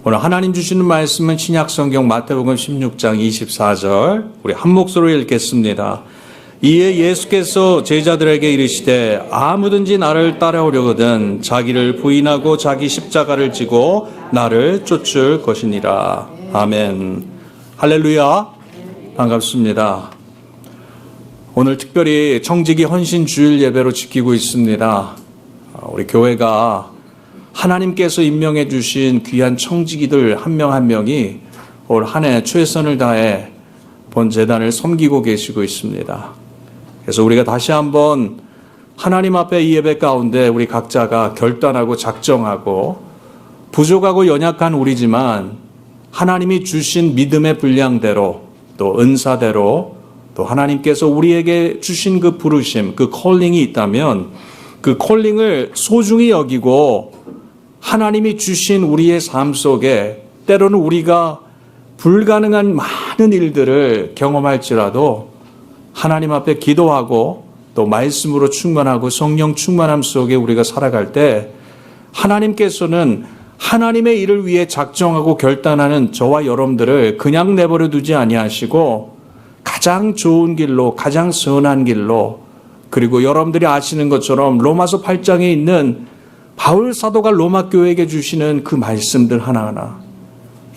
오늘 하나님 주시는 말씀은 신약성경 마태복음 16장 24절 우리 한 목소리로 읽겠습니다. 이에 예수께서 제자들에게 이르시되 아무든지 나를 따라오려거든 자기를 부인하고 자기 십자가를 지고 나를 쫓을 것이니라. 아멘. 할렐루야. 반갑습니다. 오늘 특별히 청지기 헌신 주일 예배로 지키고 있습니다. 우리 교회가 하나님께서 임명해 주신 귀한 청지기들 한 명 한 명이 올 한 해 최선을 다해 본 재단을 섬기고 계시고 있습니다. 그래서 우리가 다시 한번 하나님 앞에 이 예배 가운데 우리 각자가 결단하고 작정하고 부족하고 연약한 우리지만 하나님이 주신 믿음의 분량대로 또 은사대로 또 하나님께서 우리에게 주신 그 부르심, 그 콜링이 있다면 그 콜링을 소중히 여기고 하나님이 주신 우리의 삶 속에 때로는 우리가 불가능한 많은 일들을 경험할지라도 하나님 앞에 기도하고 또 말씀으로 충만하고 성령 충만함 속에 우리가 살아갈 때 하나님께서는 하나님의 일을 위해 작정하고 결단하는 저와 여러분들을 그냥 내버려 두지 아니하시고 가장 좋은 길로, 가장 선한 길로, 그리고 여러분들이 아시는 것처럼 로마서 8장에 있는 바울 사도가 로마 교회에게 주시는 그 말씀들 하나하나,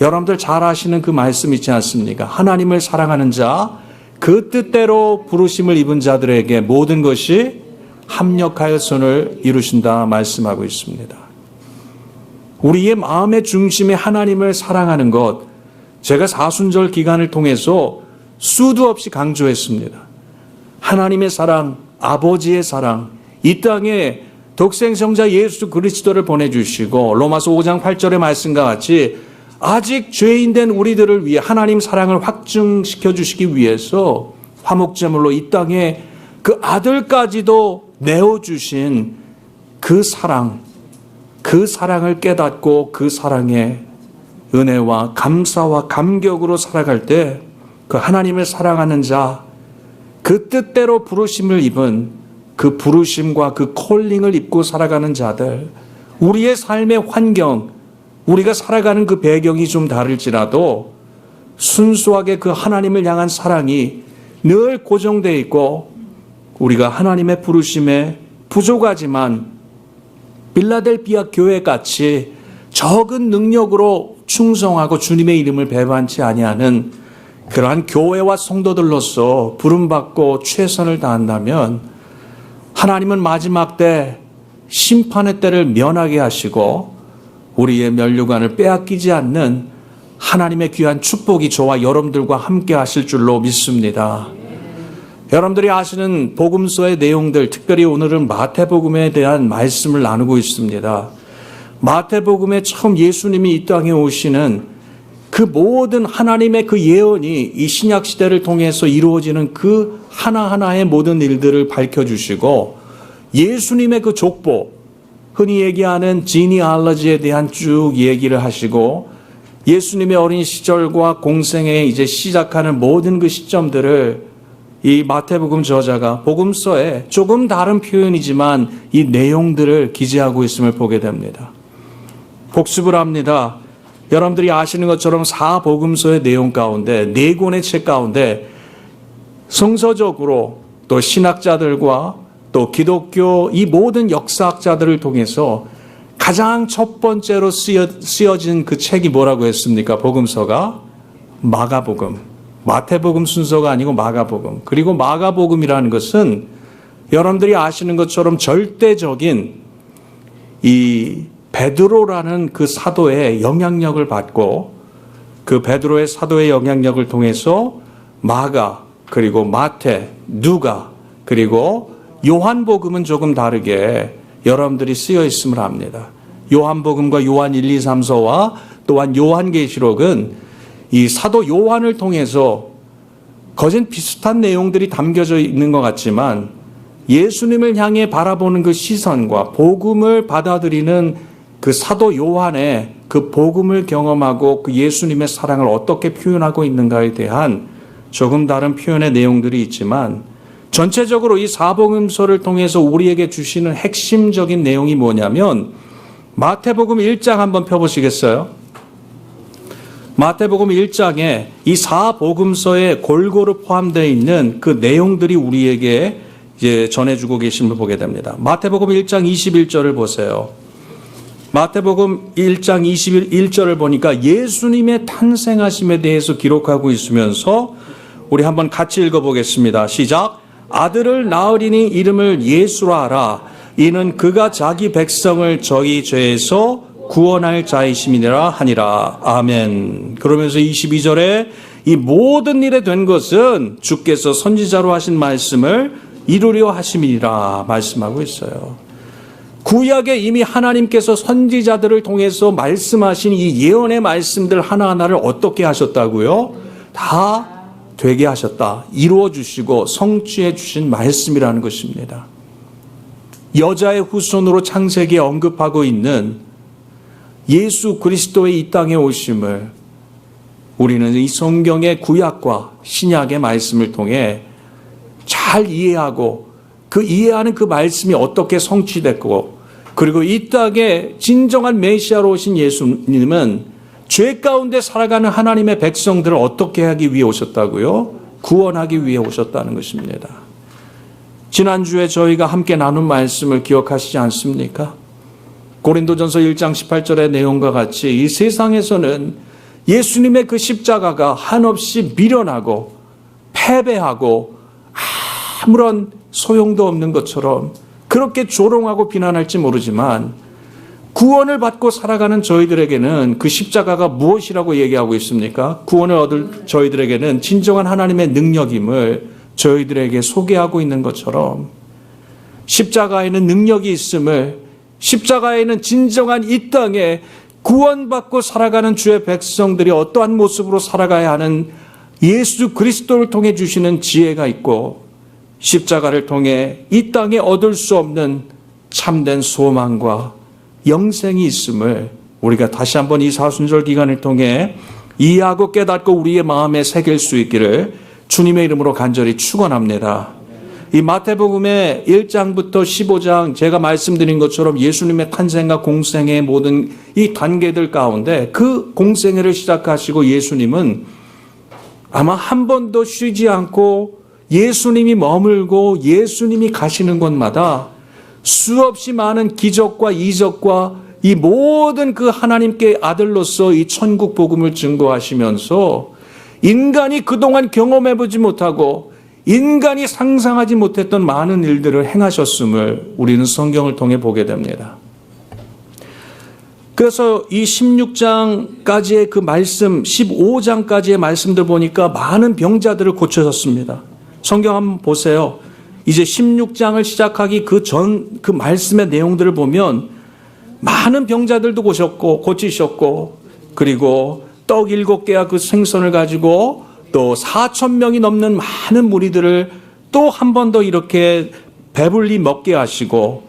여러분들 잘 아시는 그 말씀 있지 않습니까? 하나님을 사랑하는 자, 그 뜻대로 부르심을 입은 자들에게 모든 것이 합력하여 선을 이루신다 말씀하고 있습니다. 우리의 마음의 중심에 하나님을 사랑하는 것, 제가 사순절 기간을 통해서 수도 없이 강조했습니다. 하나님의 사랑, 아버지의 사랑, 이 땅에 독생성자 예수 그리스도를 보내주시고 로마서 5장 8절의 말씀과 같이 아직 죄인된 우리들을 위해 하나님 사랑을 확증시켜 주시기 위해서 화목제물로 이 땅에 그 아들까지도 내어주신 그 사랑, 그 사랑을 깨닫고 그 사랑의 은혜와 감사와 감격으로 살아갈 때 그 하나님을 사랑하는 자, 그 뜻대로 부르심을 입은 그 부르심과 그 콜링을 입고 살아가는 자들, 우리의 삶의 환경, 우리가 살아가는 그 배경이 좀 다를지라도 순수하게 그 하나님을 향한 사랑이 늘 고정되어 있고 우리가 하나님의 부르심에 부족하지만 빌라델비아 교회같이 적은 능력으로 충성하고 주님의 이름을 배반치 아니하는 그러한 교회와 성도들로서 부름받고 최선을 다한다면 하나님은 마지막 때 심판의 때를 면하게 하시고 우리의 면류관을 빼앗기지 않는 하나님의 귀한 축복이 저와 여러분들과 함께 하실 줄로 믿습니다. 여러분들이 아시는 복음서의 내용들, 특별히 오늘은 마태복음에 대한 말씀을 나누고 있습니다. 마태복음에 처음 예수님이 이 땅에 오시는 그 모든 하나님의 그 예언이 이 신약시대를 통해서 이루어지는 그 하나하나의 모든 일들을 밝혀주시고 예수님의 그 족보, 흔히 얘기하는 지니알러지에 대한 쭉 얘기를 하시고 예수님의 어린 시절과 공생에 이제 시작하는 모든 그 시점들을 이 마태복음 저자가 복음서에 조금 다른 표현이지만 이 내용들을 기재하고 있음을 보게 됩니다. 복습을 합니다. 여러분들이 아시는 것처럼 사복음서의 내용 가운데 4권의 책 가운데 성서적으로 또 신학자들과 또 기독교 이 모든 역사학자들을 통해서 가장 첫 번째로 쓰여진 그 책이 뭐라고 했습니까? 복음서가 마가복음. 마태복음 순서가 아니고 마가복음. 그리고 마가복음이라는 것은 여러분들이 아시는 것처럼 절대적인 이 베드로라는 그 사도의 영향력을 받고 그 베드로의 사도의 영향력을 통해서 마가, 그리고 마태, 누가, 그리고 요한복음은 조금 다르게 여러분들이 쓰여 있음을 압니다. 요한복음과 요한 1, 2, 3서와 또한 요한계시록은 이 사도 요한을 통해서 거진 비슷한 내용들이 담겨져 있는 것 같지만 예수님을 향해 바라보는 그 시선과 복음을 받아들이는 그 사도 요한의 그 복음을 경험하고 그 예수님의 사랑을 어떻게 표현하고 있는가에 대한 조금 다른 표현의 내용들이 있지만 전체적으로 이 사복음서를 통해서 우리에게 주시는 핵심적인 내용이 뭐냐면 마태복음 1장 한번 펴보시겠어요? 마태복음 1장에 이 4복음서에 골고루 포함되어 있는 그 내용들이 우리에게 이제 전해주고 계심을 보게 됩니다. 마태복음 1장 21절을 보세요. 마태복음 1장 21절을 보니까 예수님의 탄생하심에 대해서 기록하고 있으면서 우리 한번 같이 읽어보겠습니다. 시작. 아들을 낳으리니 이름을 예수라 하라. 이는 그가 자기 백성을 저희 죄에서 구원할 자이심이니라 하니라. 아멘. 그러면서 22절에 이 모든 일에 된 것은 주께서 선지자로 하신 말씀을 이루려 하심이니라 말씀하고 있어요. 구약에 이미 하나님께서 선지자들을 통해서 말씀하신 이 예언의 말씀들 하나하나를 어떻게 하셨다고요? 다 되게 하셨다. 이루어 주시고 성취해 주신 말씀이라는 것입니다. 여자의 후손으로 창세기에 언급하고 있는 예수 그리스도의 이 땅에 오심을 우리는 이 성경의 구약과 신약의 말씀을 통해 잘 이해하고 그 이해하는 그 말씀이 어떻게 성취됐고, 그리고 이 땅에 진정한 메시아로 오신 예수님은 죄 가운데 살아가는 하나님의 백성들을 어떻게 하기 위해 오셨다고요? 구원하기 위해 오셨다는 것입니다. 지난주에 저희가 함께 나눈 말씀을 기억하시지 않습니까? 고린도전서 1장 18절의 내용과 같이 이 세상에서는 예수님의 그 십자가가 한없이 미련하고 패배하고 아무런 소용도 없는 것처럼 그렇게 조롱하고 비난할지 모르지만, 구원을 받고 살아가는 저희들에게는 그 십자가가 무엇이라고 얘기하고 있습니까? 구원을 얻을 저희들에게는 진정한 하나님의 능력임을 저희들에게 소개하고 있는 것처럼, 십자가에는 능력이 있음을, 십자가에는 진정한 이 땅에 구원받고 살아가는 주의 백성들이 어떠한 모습으로 살아가야 하는 예수 그리스도를 통해 주시는 지혜가 있고, 십자가를 통해 이 땅에 얻을 수 없는 참된 소망과 영생이 있음을 우리가 다시 한번 이 사순절 기간을 통해 이해하고 깨닫고 우리의 마음에 새길 수 있기를 주님의 이름으로 간절히 축원합니다. 이 마태복음의 1장부터 15장 제가 말씀드린 것처럼 예수님의 탄생과 공생의 모든 이 단계들 가운데 그 공생애를 시작하시고 예수님은 아마 한 번도 쉬지 않고 예수님이 머물고 예수님이 가시는 곳마다 수없이 많은 기적과 이적과 이 모든 그 하나님께 아들로서 이 천국 복음을 증거하시면서 인간이 그동안 경험해보지 못하고 인간이 상상하지 못했던 많은 일들을 행하셨음을 우리는 성경을 통해 보게 됩니다. 그래서 이 16장까지의 그 말씀, 15장까지의 말씀들 보니까 많은 병자들을 고쳐셨습니다. 성경 한번 보세요. 이제 16장을 시작하기 그 말씀의 내용들을 보면 많은 병자들도 고치셨고, 그리고 떡 7개와 그 생선을 가지고 또 4,000명이 넘는 많은 무리들을 또 한 번 더 이렇게 배불리 먹게 하시고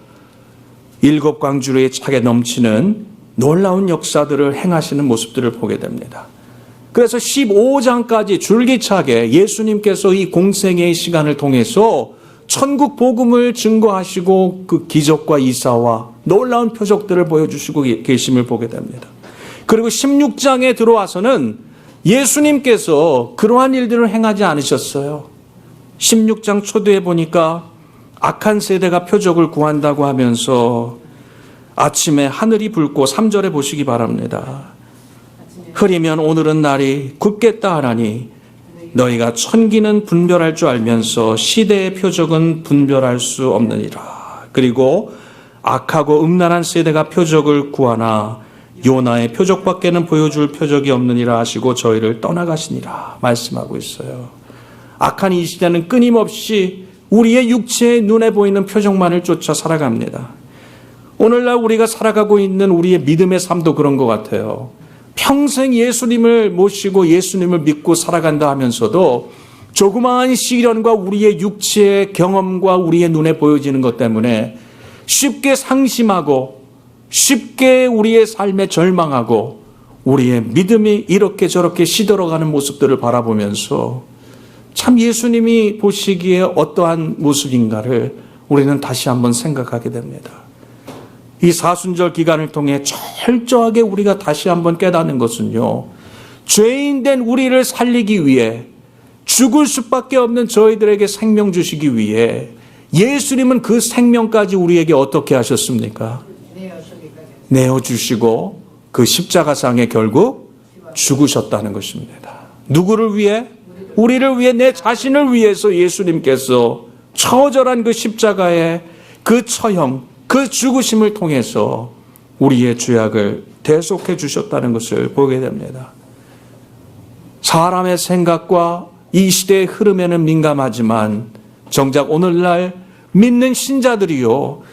7 광주리에 차게 넘치는 놀라운 역사들을 행하시는 모습들을 보게 됩니다. 그래서 15장까지 줄기차게 예수님께서 이 공생애의 시간을 통해서 천국 복음을 증거하시고 그 기적과 이사와 놀라운 표적들을 보여주시고 계심을 보게 됩니다. 그리고 16장에 들어와서는 예수님께서 그러한 일들을 행하지 않으셨어요. 16장 초두에 보니까 악한 세대가 표적을 구한다고 하면서 아침에 하늘이 붉고 3절에 보시기 바랍니다. 흐리면 오늘은 날이 굽겠다 하나니 너희가 천기는 분별할 줄 알면서 시대의 표적은 분별할 수 없느니라. 그리고 악하고 음란한 세대가 표적을 구하나 요나의 표적밖에는 보여줄 표적이 없느니라 하시고 저희를 떠나가시니라 말씀하고 있어요. 악한 이 시대는 끊임없이 우리의 육체의 눈에 보이는 표적만을 쫓아 살아갑니다. 오늘날 우리가 살아가고 있는 우리의 믿음의 삶도 그런 것 같아요. 평생 예수님을 모시고 예수님을 믿고 살아간다 하면서도 조그마한 시련과 우리의 육체의 경험과 우리의 눈에 보여지는 것 때문에 쉽게 상심하고 쉽게 우리의 삶에 절망하고 우리의 믿음이 이렇게 저렇게 시들어가는 모습들을 바라보면서 참 예수님이 보시기에 어떠한 모습인가를 우리는 다시 한번 생각하게 됩니다. 이 사순절 기간을 통해 철저하게 우리가 다시 한번 깨닫는 것은요, 죄인된 우리를 살리기 위해 죽을 수밖에 없는 저희들에게 생명 주시기 위해 예수님은 그 생명까지 우리에게 어떻게 하셨습니까? 내어주시고 그 십자가상에 결국 죽으셨다는 것입니다. 누구를 위해? 우리를 위해, 내 자신을 위해서 예수님께서 처절한 그 십자가의 그 처형, 그 죽으심을 통해서 우리의 죄악을 대속해 주셨다는 것을 보게 됩니다. 사람의 생각과 이 시대의 흐름에는 민감하지만 정작 오늘날 믿는 신자들이요,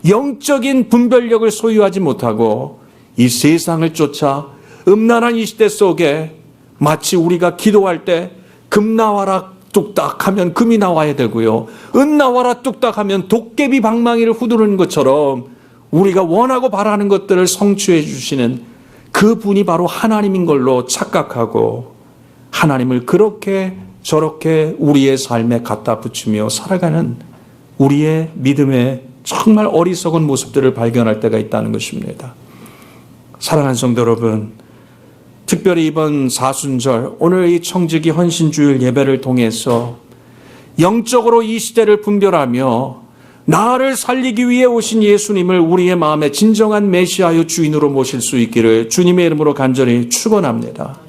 영적인 분별력을 소유하지 못하고 이 세상을 쫓아 음란한 이 시대 속에 마치 우리가 기도할 때 금 나와라 뚝딱 하면 금이 나와야 되고요, 은 나와라 뚝딱 하면 도깨비 방망이를 후두르는 것처럼 우리가 원하고 바라는 것들을 성취해 주시는 그 분이 바로 하나님인 걸로 착각하고 하나님을 그렇게 저렇게 우리의 삶에 갖다 붙이며 살아가는 우리의 믿음의 정말 어리석은 모습들을 발견할 때가 있다는 것입니다. 사랑하는 성도 여러분, 특별히 이번 사순절, 오늘 이 청지기 헌신주일 예배를 통해서 영적으로 이 시대를 분별하며 나를 살리기 위해 오신 예수님을 우리의 마음에 진정한 메시아요 주인으로 모실 수 있기를 주님의 이름으로 간절히 축원합니다.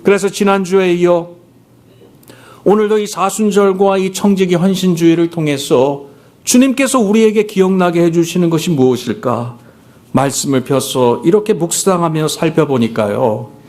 그래서 지난주에 이어 오늘도 이 사순절과 이 청지기 헌신주일을 통해서 주님께서 우리에게 기억나게 해주시는 것이 무엇일까? 말씀을 펴서 이렇게 묵상하며 살펴보니까요,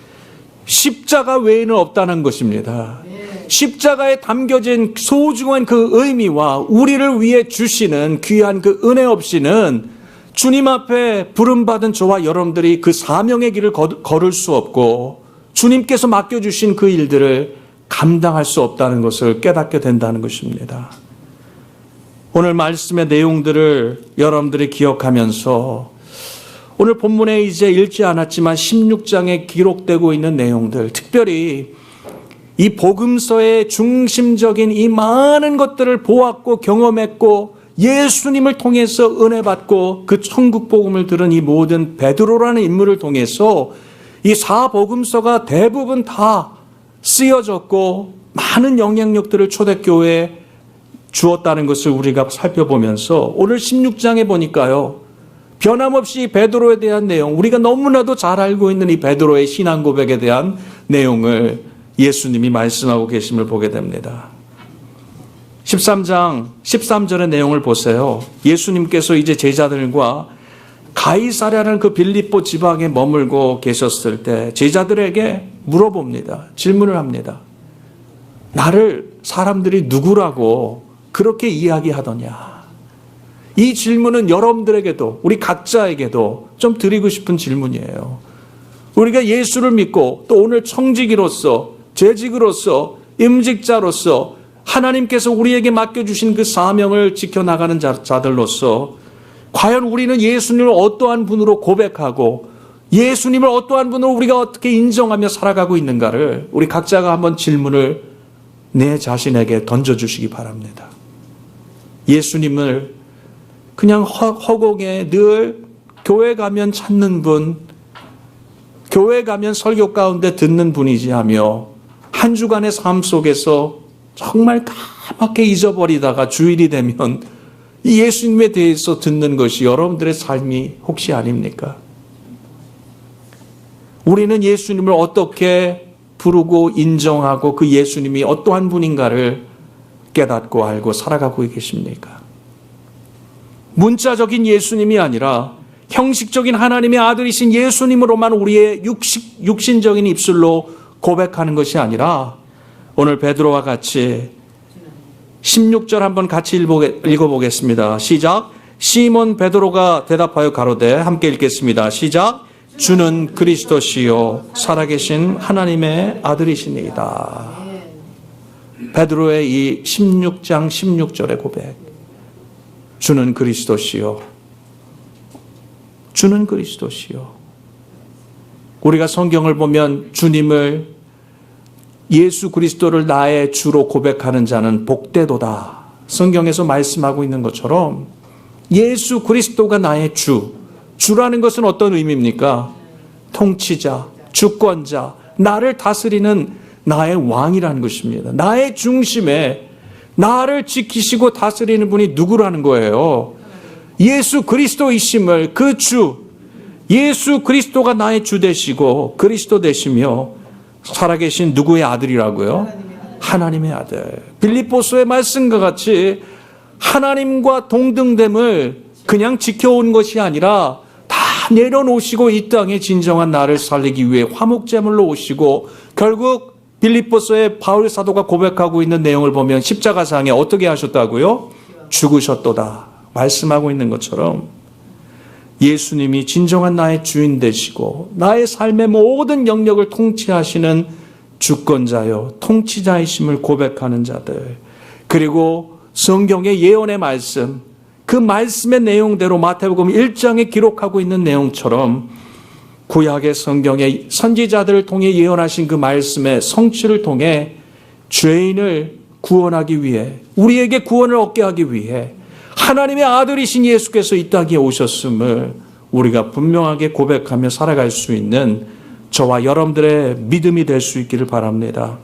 십자가 외에는 없다는 것입니다. 십자가에 담겨진 소중한 그 의미와 우리를 위해 주시는 귀한 그 은혜 없이는 주님 앞에 부름받은 저와 여러분들이 그 사명의 길을 걸을 수 없고 주님께서 맡겨주신 그 일들을 감당할 수 없다는 것을 깨닫게 된다는 것입니다. 오늘 말씀의 내용들을 여러분들이 기억하면서 오늘 본문에 이제 읽지 않았지만 16장에 기록되고 있는 내용들, 특별히 이 복음서의 중심적인 이 많은 것들을 보았고 경험했고 예수님을 통해서 은혜 받고 그 천국 복음을 들은 이 모든 베드로라는 인물을 통해서 이 사복음서가 대부분 다 쓰여졌고 많은 영향력들을 초대교회에 주었다는 것을 우리가 살펴보면서 오늘 16장에 보니까요, 변함없이 베드로에 대한 내용, 우리가 너무나도 잘 알고 있는 이 베드로의 신앙 고백에 대한 내용을 예수님이 말씀하고 계심을 보게 됩니다. 13장 13절의 내용을 보세요. 예수님께서 이제 제자들과 가이사랴라는 그 빌립보 지방에 머물고 계셨을 때 제자들에게 물어봅니다. 질문을 합니다. 나를 사람들이 누구라고 그렇게 이야기하더냐? 이 질문은 여러분들에게도, 우리 각자에게도 좀 드리고 싶은 질문이에요. 우리가 예수를 믿고 또 오늘 청지기로서, 재직으로서, 임직자로서 하나님께서 우리에게 맡겨주신 그 사명을 지켜나가는 자들로서 과연 우리는 예수님을 어떠한 분으로 고백하고 예수님을 어떠한 분으로 우리가 어떻게 인정하며 살아가고 있는가를 우리 각자가 한번 질문을 내 자신에게 던져주시기 바랍니다. 예수님을 그냥 허공에 늘 교회 가면 찾는 분, 교회 가면 설교 가운데 듣는 분이지 하며 한 주간의 삶 속에서 정말 까맣게 잊어버리다가 주일이 되면 이 예수님에 대해서 듣는 것이 여러분들의 삶이 혹시 아닙니까? 우리는 예수님을 어떻게 부르고 인정하고 그 예수님이 어떠한 분인가를 깨닫고 알고 살아가고 계십니까? 문자적인 예수님이 아니라 형식적인 하나님의 아들이신 예수님으로만 우리의 육신적인 입술로 고백하는 것이 아니라 오늘 베드로와 같이 16절 한번 같이 읽어보겠습니다. 시작. 시몬 베드로가 대답하여 가로되, 함께 읽겠습니다. 시작. 주는 그리스도시요 살아계신 하나님의 아들이시니이다. 베드로의 이 16장 16절의 고백. 주는 그리스도시요. 주는 그리스도시요. 우리가 성경을 보면 주님을, 예수 그리스도를 나의 주로 고백하는 자는 복되도다. 성경에서 말씀하고 있는 것처럼 예수 그리스도가 나의 주. 주라는 것은 어떤 의미입니까? 통치자, 주권자, 나를 다스리는 나의 왕이라는 것입니다. 나의 중심에 나를 지키시고 다스리는 분이 누구라는 거예요? 예수 그리스도이심을, 그 주, 예수 그리스도가 나의 주 되시고 그리스도 되시며 살아계신 누구의 아들이라고요? 하나님의 아들. 빌립보서의 말씀과 같이 하나님과 동등됨을 그냥 지켜온 것이 아니라 다 내려놓으시고 이 땅에 진정한 나를 살리기 위해 화목제물로 오시고, 결국 빌립보서의 바울 사도가 고백하고 있는 내용을 보면 십자가상에 어떻게 하셨다고요? 죽으셨도다 말씀하고 있는 것처럼 예수님이 진정한 나의 주인 되시고 나의 삶의 모든 영역을 통치하시는 주권자요 통치자이심을 고백하는 자들, 그리고 성경의 예언의 말씀, 그 말씀의 내용대로 마태복음 1장에 기록하고 있는 내용처럼 구약의 성경의 선지자들을 통해 예언하신 그 말씀의 성취를 통해 죄인을 구원하기 위해, 우리에게 구원을 얻게 하기 위해 하나님의 아들이신 예수께서 이 땅에 오셨음을 우리가 분명하게 고백하며 살아갈 수 있는 저와 여러분들의 믿음이 될 수 있기를 바랍니다.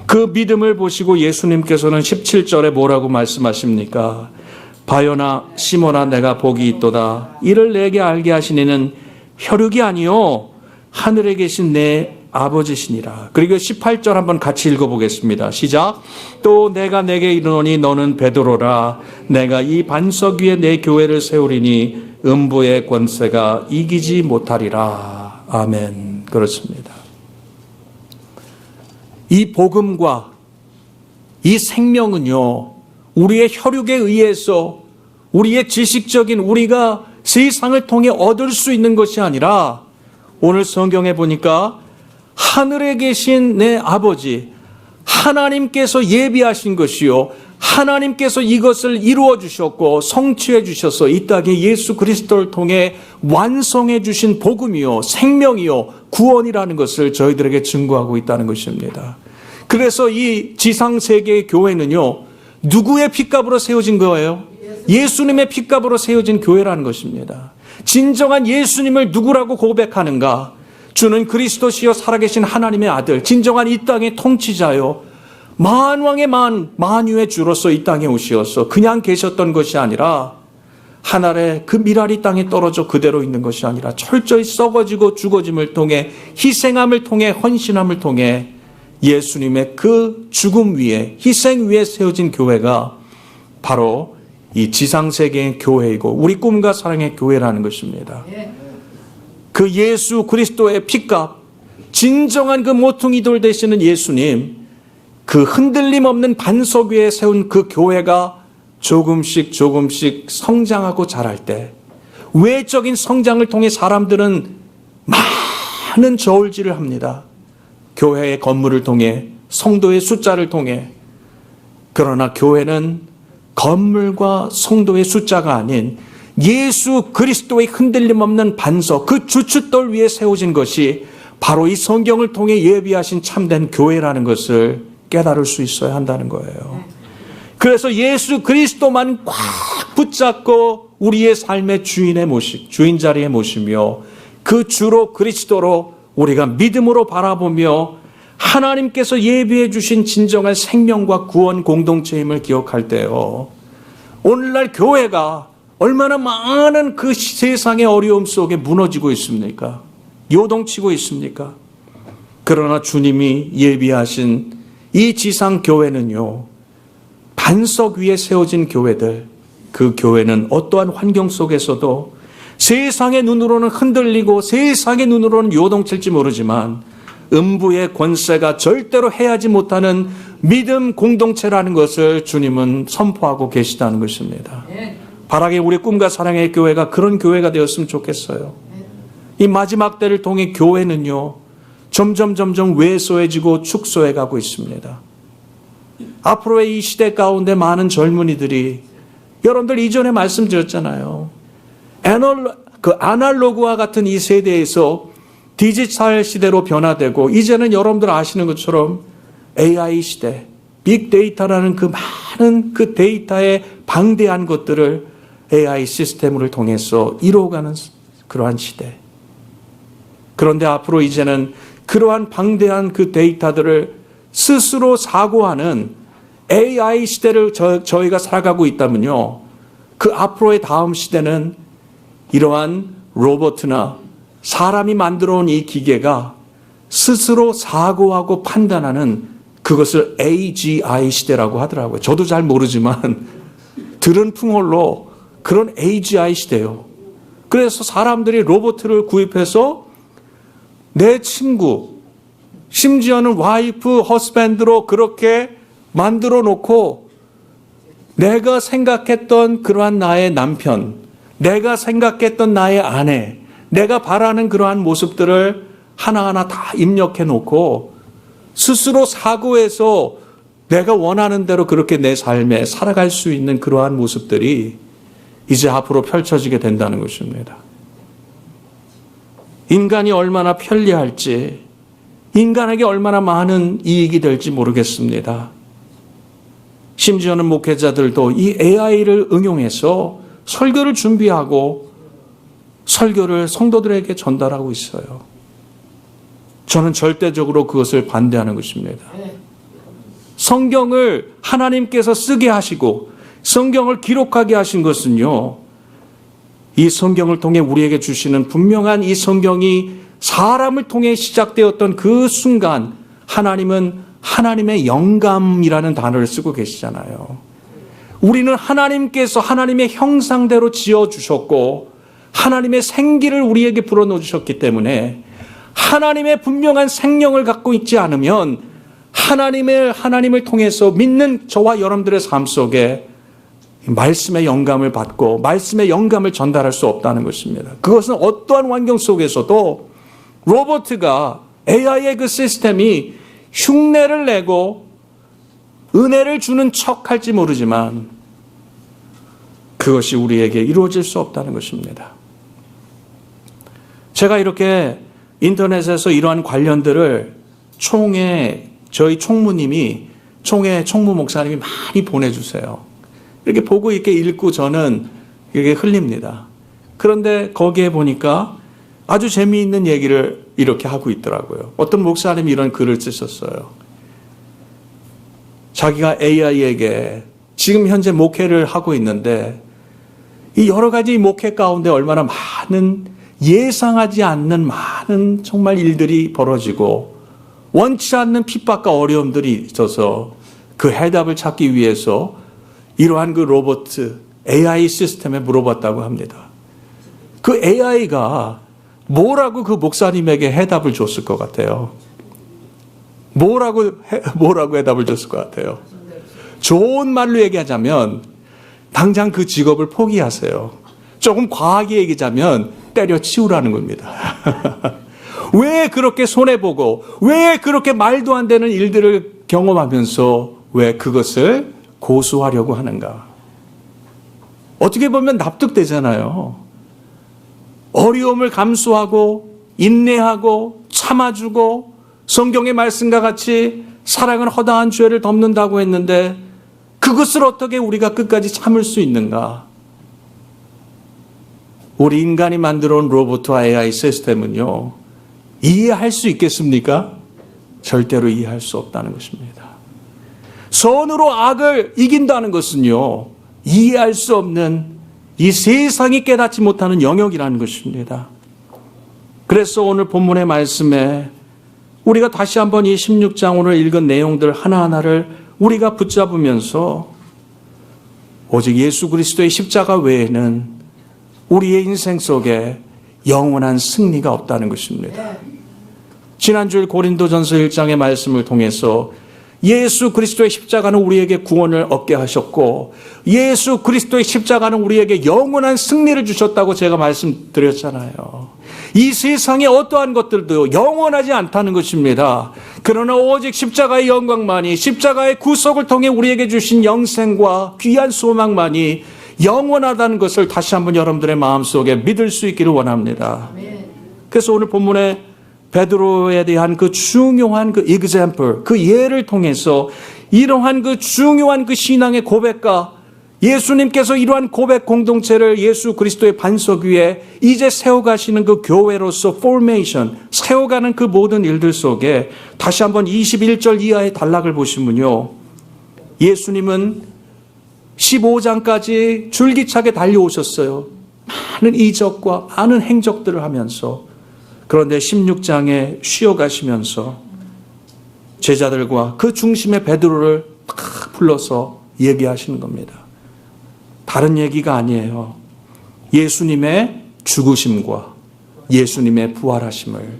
그 믿음을 보시고 예수님께서는 17절에 뭐라고 말씀하십니까? 바요나 시몬아 내가 복이 있도다. 이를 내게 알게 하시니는 혈육이 아니요 하늘에 계신 내 아버지시니라. 그리고 18절 한번 같이 읽어보겠습니다. 시작. 또 내가 내게 이르노니 너는 베드로라. 내가 이 반석 위에 내 교회를 세우리니 음부의 권세가 이기지 못하리라. 아멘. 그렇습니다. 이 복음과 이 생명은요, 우리의 혈육에 의해서 우리의 지식적인 우리가 세상을 통해 얻을 수 있는 것이 아니라 오늘 성경에 보니까 하늘에 계신 내 아버지 하나님께서 예비하신 것이요 하나님께서 이것을 이루어 주셨고 성취해 주셔서 이 땅에 예수 그리스도를 통해 완성해 주신 복음이요 생명이요 구원이라는 것을 저희들에게 증거하고 있다는 것입니다. 그래서 이 지상세계의 교회는요 누구의 핏값으로 세워진 거예요? 예수님의 핏값으로 세워진 교회라는 것입니다. 진정한 예수님을 누구라고 고백하는가? 주는 그리스도시요 살아계신 하나님의 아들, 진정한 이 땅의 통치자요 만왕의 만유의 주로서 이 땅에 오시어서 그냥 계셨던 것이 아니라 하늘에 그 미랄이 땅에 떨어져 그대로 있는 것이 아니라 철저히 썩어지고 죽어짐을 통해 희생함을 통해 헌신함을 통해 예수님의 그 죽음 위에 희생 위에 세워진 교회가 바로 이 지상세계의 교회이고 우리 꿈과 사랑의 교회라는 것입니다. 그 예수 그리스도의 핏값, 진정한 그 모퉁이돌 되시는 예수님, 그 흔들림 없는 반석 위에 세운 그 교회가 조금씩 성장하고 자랄 때 외적인 성장을 통해 사람들은 많은 저울질을 합니다. 교회의 건물을 통해, 성도의 숫자를 통해. 그러나 교회는 건물과 성도의 숫자가 아닌 예수 그리스도의 흔들림 없는 반석, 그 주춧돌 위에 세워진 것이 바로 이 성경을 통해 예비하신 참된 교회라는 것을 깨달을 수 있어야 한다는 거예요. 그래서 예수 그리스도만 꽉 붙잡고 우리의 삶의 주인 자리에 모시며 그 주로 그리스도로 우리가 믿음으로 바라보며 하나님께서 예비해 주신 진정한 생명과 구원 공동체임을 기억할 때요, 오늘날 교회가 얼마나 많은 그 세상의 어려움 속에 무너지고 있습니까? 요동치고 있습니까? 그러나 주님이 예비하신 이 지상 교회는요, 반석 위에 세워진 교회들, 그 교회는 어떠한 환경 속에서도 세상의 눈으로는 흔들리고 세상의 눈으로는 요동칠지 모르지만 음부의 권세가 절대로 해하지 못하는 믿음 공동체라는 것을 주님은 선포하고 계시다는 것입니다. 바라게 우리 꿈과 사랑의 교회가 그런 교회가 되었으면 좋겠어요. 이 마지막 때를 통해 교회는요 점점 왜소해지고 축소해가고 있습니다. 앞으로의 이 시대 가운데 많은 젊은이들이, 여러분들 이전에 말씀드렸잖아요, 아날로그와 같은 이 세대에서 디지털 시대로 변화되고 이제는 여러분들 아시는 것처럼 AI 시대, 빅데이터라는 그 많은 그 데이터의 방대한 것들을 AI 시스템을 통해서 이루어가는 그러한 시대. 그런데 앞으로 이제는 그러한 방대한 그 데이터들을 스스로 사고하는 AI 시대를 저희가 살아가고 있다면요, 그 앞으로의 다음 시대는 이러한 로봇이나 사람이 만들어 온 이 기계가 스스로 사고하고 판단하는, 그것을 AGI 시대라고 하더라고요. 저도 잘 모르지만 들은 풍월로 그런 AGI 시대예요. 그래서 사람들이 로봇을 구입해서 내 친구, 심지어는 와이프, 허스밴드로 그렇게 만들어 놓고 내가 생각했던 그러한 나의 남편, 내가 생각했던 나의 아내, 내가 바라는 그러한 모습들을 하나하나 다 입력해 놓고 스스로 사고해서 내가 원하는 대로 그렇게 내 삶에 살아갈 수 있는 그러한 모습들이 이제 앞으로 펼쳐지게 된다는 것입니다. 인간이 얼마나 편리할지, 인간에게 얼마나 많은 이익이 될지 모르겠습니다. 심지어는 목회자들도 이 AI를 응용해서 설교를 준비하고 설교를 성도들에게 전달하고 있어요. 저는 절대적으로 그것을 반대하는 것입니다. 성경을 하나님께서 쓰게 하시고 성경을 기록하게 하신 것은요, 이 성경을 통해 우리에게 주시는 분명한 이 성경이 사람을 통해 시작되었던 그 순간, 하나님은 하나님의 영감이라는 단어를 쓰고 계시잖아요. 우리는 하나님께서 하나님의 형상대로 지어주셨고 하나님의 생기를 우리에게 불어넣어 주셨기 때문에 하나님의 분명한 생명을 갖고 있지 않으면 하나님을 통해서 믿는 저와 여러분들의 삶 속에 말씀의 영감을 받고 말씀의 영감을 전달할 수 없다는 것입니다. 그것은 어떠한 환경 속에서도 로봇가, AI의 그 시스템이 흉내를 내고 은혜를 주는 척 할지 모르지만 그것이 우리에게 이루어질 수 없다는 것입니다. 제가 이렇게 인터넷에서 이러한 관련들을 저희 총무님이, 총무 목사님이 많이 보내주세요. 이렇게 보고 이렇게 읽고 저는 이게 흘립니다. 그런데 거기에 보니까 아주 재미있는 얘기를 이렇게 하고 있더라고요. 어떤 목사님이 이런 글을 쓰셨어요. 자기가 AI에게 지금 현재 목회를 하고 있는데 이 여러 가지 목회 가운데 얼마나 많은 예상하지 않는 많은 정말 일들이 벌어지고 원치 않는 핍박과 어려움들이 있어서 그 해답을 찾기 위해서 이러한 그 로봇, AI 시스템에 물어봤다고 합니다. 그 AI가 뭐라고 그 목사님에게 해답을 줬을 것 같아요? 뭐라고 해답을 줬을 것 같아요? 좋은 말로 얘기하자면 당장 그 직업을 포기하세요. 조금 과하게 얘기하자면 때려치우라는 겁니다. 왜 그렇게 손해보고 왜 그렇게 말도 안 되는 일들을 경험하면서 왜 그것을 고수하려고 하는가? 어떻게 보면 납득되잖아요. 어려움을 감수하고 인내하고 참아주고 성경의 말씀과 같이 사랑은 허다한 죄를 덮는다고 했는데 그것을 어떻게 우리가 끝까지 참을 수 있는가? 우리 인간이 만들어 온 로봇과 AI 시스템은요, 이해할 수 있겠습니까? 절대로 이해할 수 없다는 것입니다. 선으로 악을 이긴다는 것은요, 이해할 수 없는 이 세상이 깨닫지 못하는 영역이라는 것입니다. 그래서 오늘 본문의 말씀에 우리가 다시 한번 이 16장 오늘 읽은 내용들 하나하나를 우리가 붙잡으면서 오직 예수 그리스도의 십자가 외에는 우리의 인생 속에 영원한 승리가 없다는 것입니다. 지난주 고린도전서 1장의 말씀을 통해서 예수 그리스도의 십자가는 우리에게 구원을 얻게 하셨고 예수 그리스도의 십자가는 우리에게 영원한 승리를 주셨다고 제가 말씀드렸잖아요. 이 세상의 어떠한 것들도 영원하지 않다는 것입니다. 그러나 오직 십자가의 영광만이, 십자가의 구속을 통해 우리에게 주신 영생과 귀한 소망만이 영원하다는 것을 다시 한번 여러분들의 마음속에 믿을 수 있기를 원합니다. 그래서 오늘 본문에 베드로에 대한 그 중요한 그 example, 그 예를 통해서 이러한 그 중요한 그 신앙의 고백과 예수님께서 이러한 고백 공동체를 예수 그리스도의 반석 위에 이제 세워가시는 그 교회로서 포메이션, 세워가는 그 모든 일들 속에 다시 한번 21절 이하의 단락을 보시면요, 예수님은 15장까지 줄기차게 달려오셨어요. 많은 이적과 많은 행적들을 하면서. 그런데 16장에 쉬어가시면서 제자들과 그 중심의 베드로를 딱 불러서 얘기하시는 겁니다. 다른 얘기가 아니에요. 예수님의 죽으심과 예수님의 부활하심을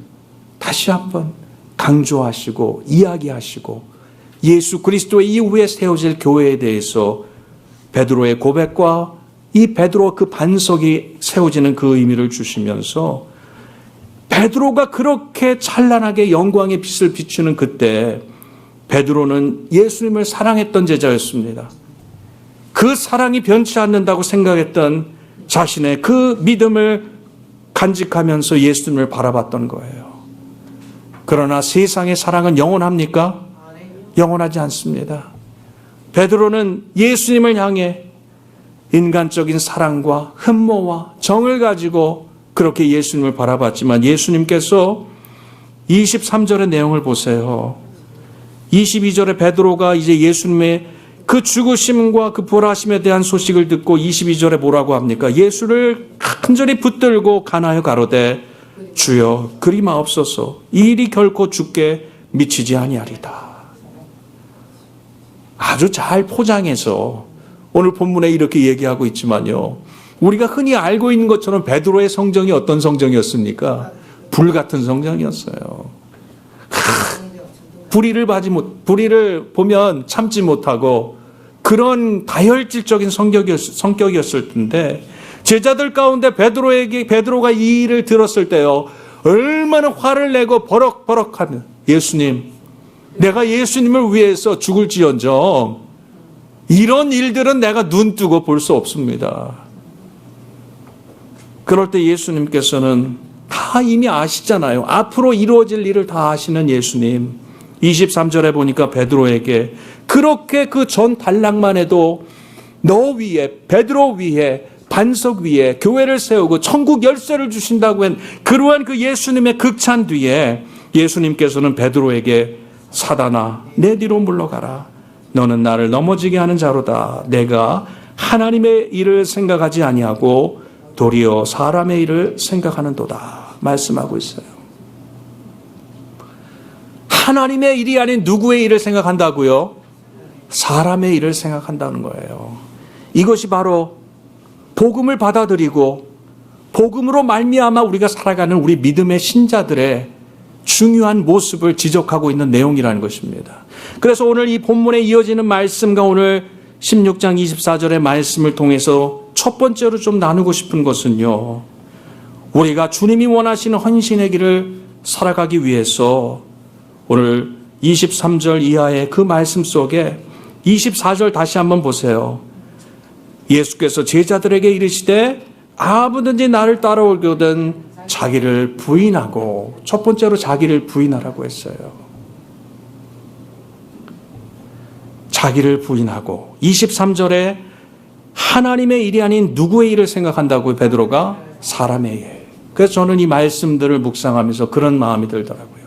다시 한번 강조하시고 이야기하시고, 예수 그리스도의 이후에 세워질 교회에 대해서 베드로의 고백과 이 베드로 그 반석이 세워지는 그 의미를 주시면서, 베드로가 그렇게 찬란하게 영광의 빛을 비추는 그때 베드로는 예수님을 사랑했던 제자였습니다. 그 사랑이 변치 않는다고 생각했던 자신의 그 믿음을 간직하면서 예수님을 바라봤던 거예요. 그러나 세상의 사랑은 영원합니까? 영원하지 않습니다. 베드로는 예수님을 향해 인간적인 사랑과 흠모와 정을 가지고 그렇게 예수님을 바라봤지만, 예수님께서 23절의 내용을 보세요. 22절에 베드로가 이제 예수님의 그 죽으심과 그 부활하심에 대한 소식을 듣고 22절에 뭐라고 합니까? 예수를 간절히 붙들고 간하여 가로되 주여 그리 마옵소서, 이 일이 결코 주께 미치지 아니하리다. 아주 잘 포장해서 오늘 본문에 이렇게 얘기하고 있지만요, 우리가 흔히 알고 있는 것처럼 베드로의 성정이 어떤 성정이었습니까? 불같은 성정이었어요. 불의를 보면 참지 못하고 그런 다혈질적인 성격이었을 텐데, 제자들 가운데 베드로가 이 일을 들었을 때요, 얼마나 화를 내고 버럭버럭하면, 예수님, 내가 예수님을 위해서 죽을지언정 이런 일들은 내가 눈 뜨고 볼 수 없습니다. 그럴 때 예수님께서는 다 이미 아시잖아요. 앞으로 이루어질 일을 다 아시는 예수님, 23절에 보니까 베드로에게 그렇게 그 전 단락만 해도 너 위에, 베드로 위에, 반석 위에 교회를 세우고 천국 열쇠를 주신다고 한 그러한 그 예수님의 극찬 뒤에 예수님께서는 베드로에게 사단아 내 뒤로 물러가라, 너는 나를 넘어지게 하는 자로다. 내가 하나님의 일을 생각하지 아니하고 도리어 사람의 일을 생각하는도다 말씀하고 있어요. 하나님의 일이 아닌 누구의 일을 생각한다고요? 사람의 일을 생각한다는 거예요. 이것이 바로 복음을 받아들이고 복음으로 말미암아 우리가 살아가는 우리 믿음의 신자들의 중요한 모습을 지적하고 있는 내용이라는 것입니다. 그래서 오늘 이 본문에 이어지는 말씀과 오늘 16장 24절의 말씀을 통해서 첫 번째로 좀 나누고 싶은 것은요, 우리가 주님이 원하시는 헌신의 길을 살아가기 위해서 오늘 23절 이하의 그 말씀 속에 24절 다시 한번 보세요. 예수께서 제자들에게 이르시되 아무든지 나를 따라오거든 자기를 부인하고, 첫 번째로 자기를 부인하라고 했어요. 자기를 부인하고, 23절에 하나님의 일이 아닌 누구의 일을 생각한다고요? 베드로가 사람의 일. 그래서 저는 이 말씀들을 묵상하면서 그런 마음이 들더라고요.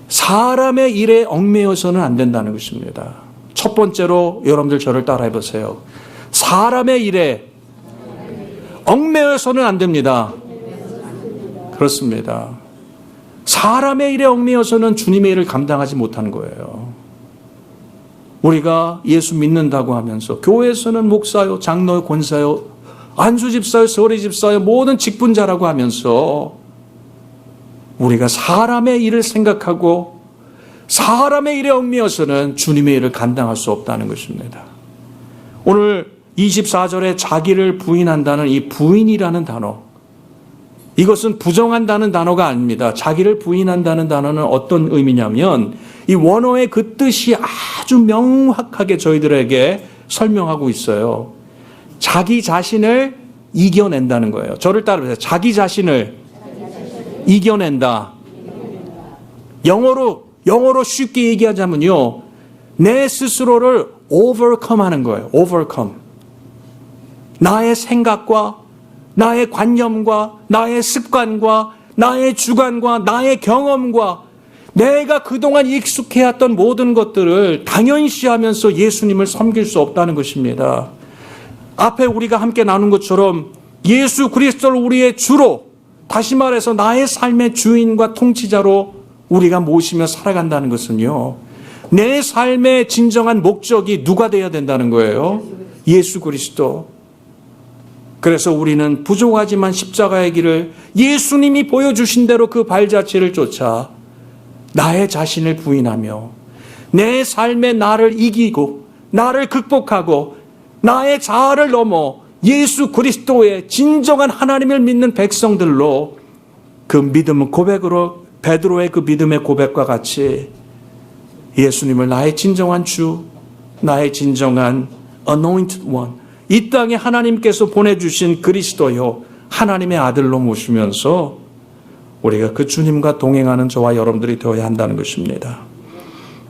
사람의 일에 얽매여서는 안 된다는 것입니다. 첫 번째로 여러분들 저를 따라해 보세요. 사람의 일에 얽매여서는 안 됩니다. 그렇습니다. 사람의 일에 얽매여서는 주님의 일을 감당하지 못하는 거예요. 우리가 예수 믿는다고 하면서 교회에서는 목사요, 장로요, 권사요, 안수집사요, 서리집사요, 모든 직분자라고 하면서 우리가 사람의 일을 생각하고 사람의 일에 얽매여서는 주님의 일을 감당할 수 없다는 것입니다. 오늘 24절에 자기를 부인한다는 이 부인이라는 단어, 이것은 부정한다는 단어가 아닙니다. 자기를 부인한다는 단어는 어떤 의미냐면 이 원어의 그 뜻이 아주 명확하게 저희들에게 설명하고 있어요. 자기 자신을 이겨낸다는 거예요. 저를 따라해보세요. 자기 자신을 이겨낸다. 영어로 쉽게 얘기하자면요, 내 스스로를 overcome 하는 거예요. overcome. 나의 생각과 나의 관념과 나의 습관과 나의 주관과 나의 경험과 내가 그동안 익숙해왔던 모든 것들을 당연시하면서 예수님을 섬길 수 없다는 것입니다. 앞에 우리가 함께 나눈 것처럼 예수 그리스도를 우리의 주로, 다시 말해서 나의 삶의 주인과 통치자로 우리가 모시며 살아간다는 것은요, 내 삶의 진정한 목적이 누가 되어야 된다는 거예요? 예수 그리스도. 그래서 우리는 부족하지만 십자가의 길을 예수님이 보여주신 대로 그 발자취를 쫓아 나의 자신을 부인하며 내 삶의 나를 이기고 나를 극복하고 나의 자아를 넘어 예수 그리스도의 진정한 하나님을 믿는 백성들로 그 믿음의 고백으로, 베드로의 그 믿음의 고백과 같이 예수님을 나의 진정한 주, 나의 진정한 anointed one, 이 땅에 하나님께서 보내주신 그리스도요 하나님의 아들로 모시면서 우리가 그 주님과 동행하는 저와 여러분들이 되어야 한다는 것입니다.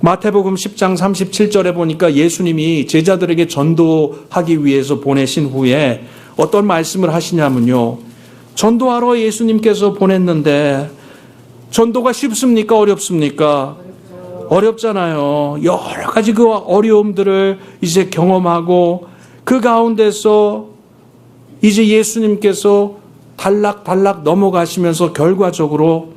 마태복음 10장 37절에 보니까 예수님이 제자들에게 전도하기 위해서 보내신 후에 어떤 말씀을 하시냐면요, 전도하러 예수님께서 보냈는데 전도가 쉽습니까? 어렵습니까? 어렵잖아요. 여러 가지 그 어려움들을 이제 경험하고 그 가운데서 이제 예수님께서 단락단락 넘어가시면서 결과적으로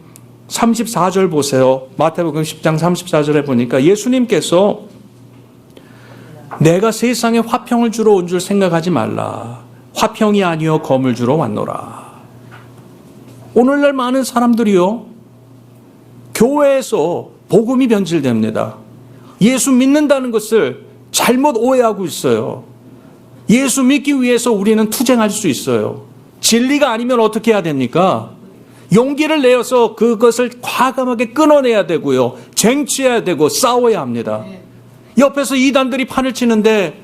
34절 보세요. 마태복음 10장 34절에 보니까 예수님께서 내가 세상에 화평을 주러 온 줄 생각하지 말라. 화평이 아니요 검을 주러 왔노라. 오늘날 많은 사람들이요, 교회에서 복음이 변질됩니다. 예수 믿는다는 것을 잘못 오해하고 있어요. 예수 믿기 위해서 우리는 투쟁할 수 있어요. 진리가 아니면 어떻게 해야 됩니까? 용기를 내어서 그것을 과감하게 끊어내야 되고요. 쟁취해야 되고 싸워야 합니다. 옆에서 이단들이 판을 치는데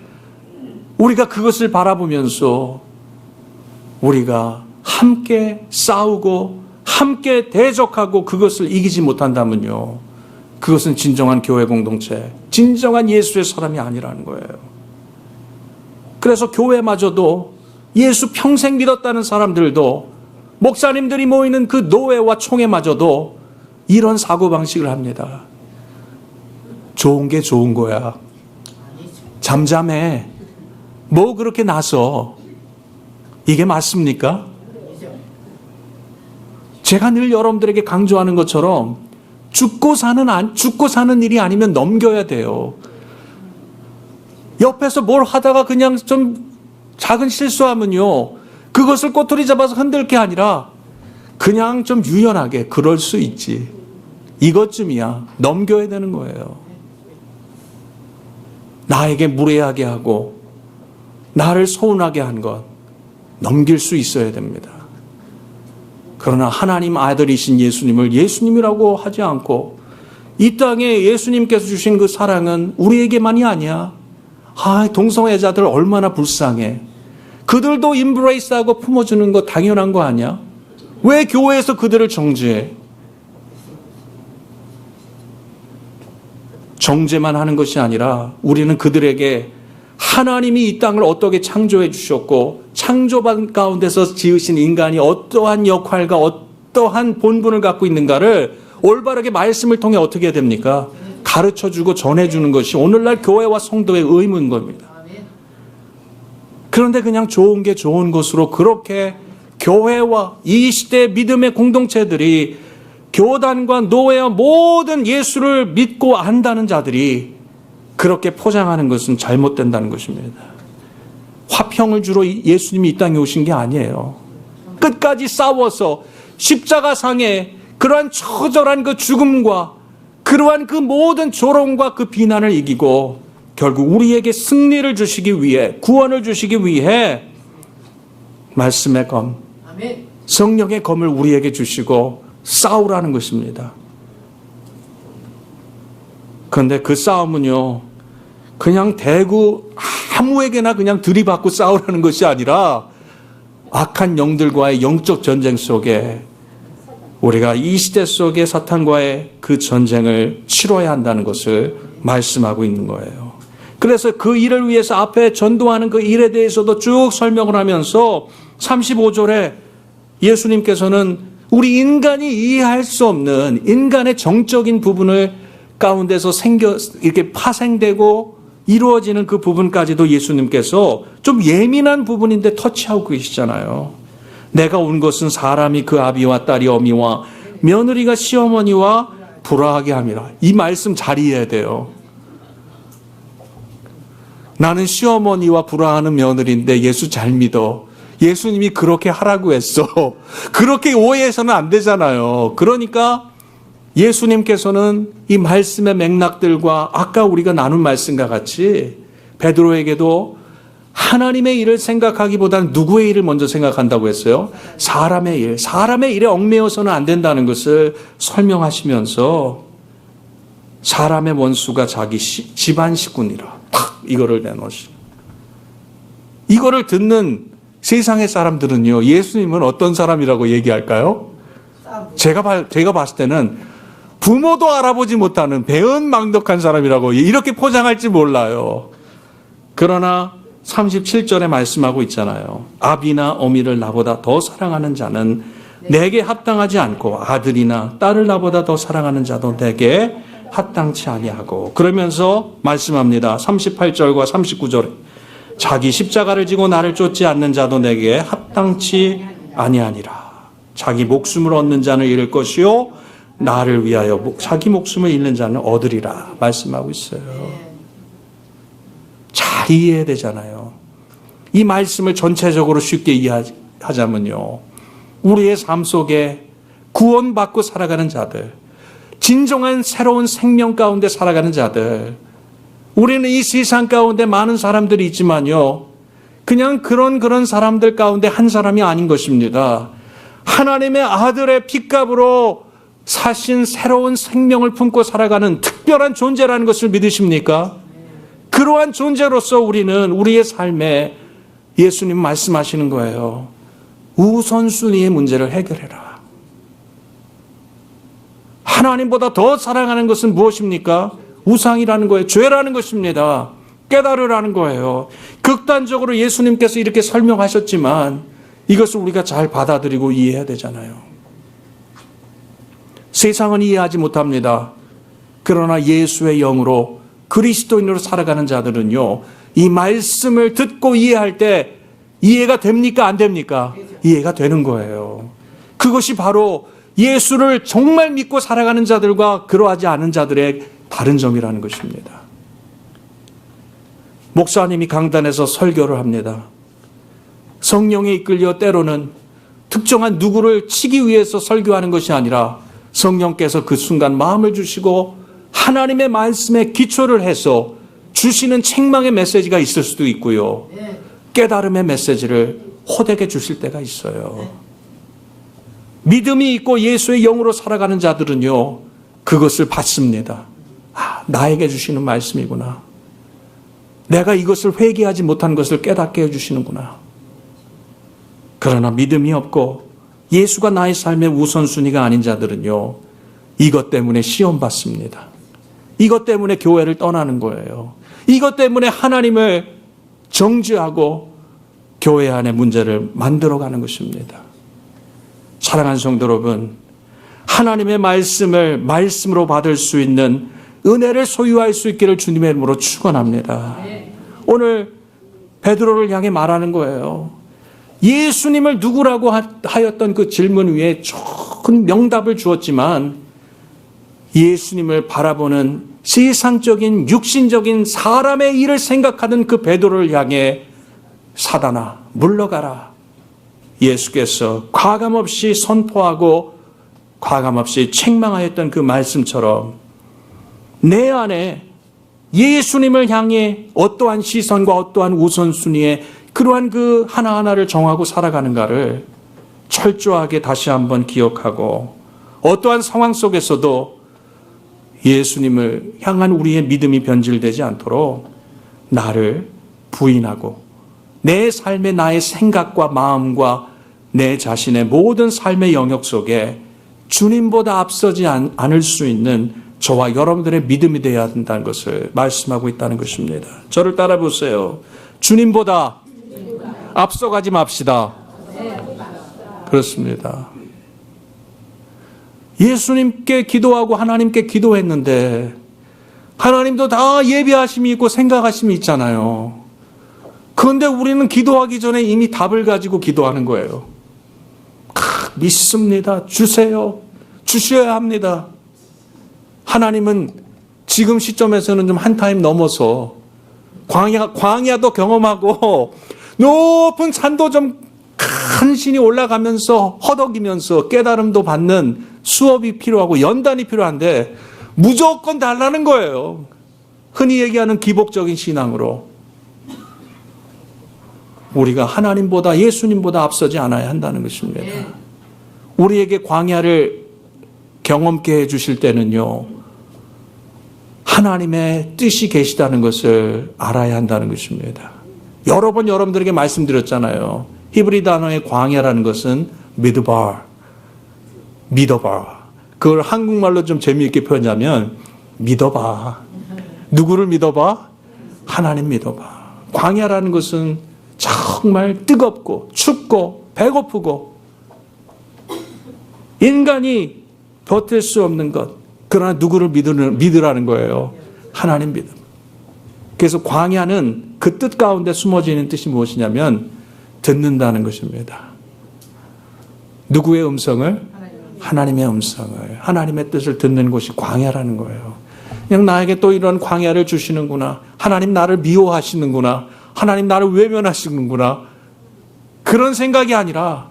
우리가 그것을 바라보면서 우리가 함께 싸우고 함께 대적하고 그것을 이기지 못한다면요, 그것은 진정한 교회 공동체, 진정한 예수의 사람이 아니라는 거예요. 그래서 교회마저도 예수 평생 믿었다는 사람들도, 목사님들이 모이는 그 노회와 총회마저도 이런 사고방식을 합니다. 좋은 게 좋은 거야. 잠잠해. 뭐 그렇게 나서. 이게 맞습니까? 제가 늘 여러분들에게 강조하는 것처럼 죽고 사는 일이 아니면 넘겨야 돼요. 옆에서 뭘 하다가 그냥 좀 작은 실수하면요, 그것을 꼬투리 잡아서 흔들 게 아니라 그냥 좀 유연하게 그럴 수 있지, 이것쯤이야 넘겨야 되는 거예요. 나에게 무례하게 하고 나를 서운하게 한 것 넘길 수 있어야 됩니다. 그러나 하나님 아들이신 예수님을 예수님이라고 하지 않고 이 땅에 예수님께서 주신 그 사랑은 우리에게만이 아니야. 동성애자들 얼마나 불쌍해. 그들도 임브레이스하고 품어주는 거 당연한 거 아니야? 왜 교회에서 그들을 정죄해? 정죄만 하는 것이 아니라 우리는 그들에게 하나님이 이 땅을 어떻게 창조해 주셨고 창조반 가운데서 지으신 인간이 어떠한 역할과 어떠한 본분을 갖고 있는가를 올바르게 말씀을 통해 어떻게 해야 됩니까? 가르쳐주고 전해주는 것이 오늘날 교회와 성도의 의무인 겁니다. 그런데 그냥 좋은 게 좋은 것으로 그렇게 교회와 이 시대의 믿음의 공동체들이, 교단과 노예와 모든 예수를 믿고 안다는 자들이 그렇게 포장하는 것은 잘못된다는 것입니다. 화평을 주러 예수님이 이 땅에 오신 게 아니에요. 끝까지 싸워서 십자가상에 그러한 처절한 그 죽음과 그러한 그 모든 조롱과 그 비난을 이기고 결국 우리에게 승리를 주시기 위해, 구원을 주시기 위해 말씀의 검, 성령의 검을 우리에게 주시고 싸우라는 것입니다. 그런데 그 싸움은요, 그냥 대구 아무에게나 그냥 들이받고 싸우라는 것이 아니라 악한 영들과의 영적 전쟁 속에 우리가 이 시대 속에 사탄과의 그 전쟁을 치러야 한다는 것을 말씀하고 있는 거예요. 그래서 그 일을 위해서 앞에 전도하는 그 일에 대해서도 쭉 설명을 하면서 35절에 예수님께서는 우리 인간이 이해할 수 없는 인간의 정적인 부분을 가운데서 이렇게 파생되고 이루어지는 그 부분까지도 예수님께서 좀 예민한 부분인데 터치하고 계시잖아요. 내가 온 것은 사람이 그 아비와 딸이 어미와 며느리가 시어머니와 불화하게 함이라. 이 말씀 잘 이해해야 돼요. 나는 시어머니와 불화하는 며느리인데 예수 잘 믿어. 예수님이 그렇게 하라고 했어. 그렇게 오해해서는 안 되잖아요. 그러니까 예수님께서는 이 말씀의 맥락들과 아까 우리가 나눈 말씀과 같이 베드로에게도 하나님의 일을 생각하기보다는 누구의 일을 먼저 생각한다고 했어요? 사람의 일. 사람의 일에 얽매여서는 안 된다는 것을 설명하시면서 사람의 원수가 자기 집안 식구니라. 탁 이거를 내놓으시고. 이거를 듣는 세상의 사람들은요, 예수님은 어떤 사람이라고 얘기할까요? 제가 봤을 때는 부모도 알아보지 못하는 배은망덕한 사람이라고 이렇게 포장할지 몰라요. 그러나 37절에 말씀하고 있잖아요. 아비나 어미를 나보다 더 사랑하는 자는 내게 합당하지 않고 아들이나 딸을 나보다 더 사랑하는 자도 내게 합당치 아니하고. 그러면서 말씀합니다. 38절과 39절에 자기 십자가를 지고 나를 쫓지 않는 자도 내게 합당치 아니하니라. 자기 목숨을 얻는 자는 잃을 것이요 나를 위하여 자기 목숨을 잃는 자는 얻으리라 말씀하고 있어요. 잘 이해해야 되잖아요. 이 말씀을 전체적으로 쉽게 이해하자면요, 우리의 삶 속에 구원받고 살아가는 자들, 진정한 새로운 생명 가운데 살아가는 자들, 우리는 이 세상 가운데 많은 사람들이 있지만요, 그냥 그런 사람들 가운데 한 사람이 아닌 것입니다. 하나님의 아들의 핏값으로 사신 새로운 생명을 품고 살아가는 특별한 존재라는 것을 믿으십니까? 그러한 존재로서 우리는 우리의 삶에 예수님 말씀하시는 거예요. 우선순위의 문제를 해결해라. 하나님보다 더 사랑하는 것은 무엇입니까? 우상이라는 거예요. 죄라는 것입니다. 깨달으라는 거예요. 극단적으로 예수님께서 이렇게 설명하셨지만 이것을 우리가 잘 받아들이고 이해해야 되잖아요. 세상은 이해하지 못합니다. 그러나 예수의 영으로 그리스도인으로 살아가는 자들은요, 이 말씀을 듣고 이해할 때 이해가 됩니까? 안 됩니까? 이해가 되는 거예요. 그것이 바로 예수를 정말 믿고 살아가는 자들과 그러하지 않은 자들의 다른 점이라는 것입니다. 목사님이 강단에서 설교를 합니다. 성령에 이끌려 때로는 특정한 누구를 치기 위해서 설교하는 것이 아니라 성령께서 그 순간 마음을 주시고 하나님의 말씀에 기초를 해서 주시는 책망의 메시지가 있을 수도 있고요, 깨달음의 메시지를 호되게 주실 때가 있어요. 믿음이 있고 예수의 영으로 살아가는 자들은요, 그것을 받습니다. 아, 나에게 주시는 말씀이구나. 내가 이것을 회개하지 못한 것을 깨닫게 해주시는구나. 그러나 믿음이 없고 예수가 나의 삶의 우선순위가 아닌 자들은요, 이것 때문에 시험받습니다. 이것 때문에 교회를 떠나는 거예요. 이것 때문에 하나님을 정죄하고 교회 안에 문제를 만들어가는 것입니다. 사랑하는 성도 여러분, 하나님의 말씀을 말씀으로 받을 수 있는 은혜를 소유할 수 있기를 주님의 이름으로 축원합니다. 오늘 베드로를 향해 말하는 거예요. 예수님을 누구라고 하였던 그 질문 위에 좋은 명답을 주었지만 예수님을 바라보는 세상적인 육신적인 사람의 일을 생각하던 그 베드로를 향해 사단아 물러가라, 예수께서 과감없이 선포하고 과감없이 책망하였던 그 말씀처럼 내 안에 예수님을 향해 어떠한 시선과 어떠한 우선순위에 그러한 그 하나하나를 정하고 살아가는가를 철저하게 다시 한번 기억하고, 어떠한 상황 속에서도 예수님을 향한 우리의 믿음이 변질되지 않도록 나를 부인하고 내 삶의 나의 생각과 마음과 내 자신의 모든 삶의 영역 속에 주님보다 앞서지 않을 수 있는 저와 여러분들의 믿음이 되어야 된다는 것을 말씀하고 있다는 것입니다. 저를 따라 보세요. 주님보다 앞서가지 맙시다. 그렇습니다. 예수님께 기도하고 하나님께 기도했는데 하나님도 다 예비하심이 있고 생각하심이 있잖아요. 그런데 우리는 기도하기 전에 이미 답을 가지고 기도하는 거예요. 믿습니다. 주세요. 주셔야 합니다. 하나님은 지금 시점에서는 좀 한 타임 넘어서 광야도 경험하고 높은 산도 좀 간신히 올라가면서 허덕이면서 깨달음도 받는 수업이 필요하고 연단이 필요한데 무조건 달라는 거예요. 흔히 얘기하는 기복적인 신앙으로. 우리가 하나님보다 예수님보다 앞서지 않아야 한다는 것입니다. 우리에게 광야를 경험케 해주실 때는요, 하나님의 뜻이 계시다는 것을 알아야 한다는 것입니다. 여러 번 여러분들에게 말씀드렸잖아요. 히브리 단어의 광야라는 것은 미드바. 그걸 한국말로 좀 재미있게 표현하면 믿어봐. 누구를 믿어봐? 하나님 믿어봐. 광야라는 것은 정말 뜨겁고 춥고 배고프고 인간이 버틸 수 없는 것. 그러나 누구를 믿으라는 거예요? 하나님 믿음. 그래서 광야는 그 뜻 가운데 숨어져 있는 뜻이 무엇이냐면 듣는다는 것입니다. 누구의 음성을? 하나님의 음성을. 하나님의 뜻을 듣는 곳이 광야라는 거예요. 그냥 나에게 또 이런 광야를 주시는구나. 하나님 나를 미워하시는구나. 하나님 나를 외면하시는구나. 그런 생각이 아니라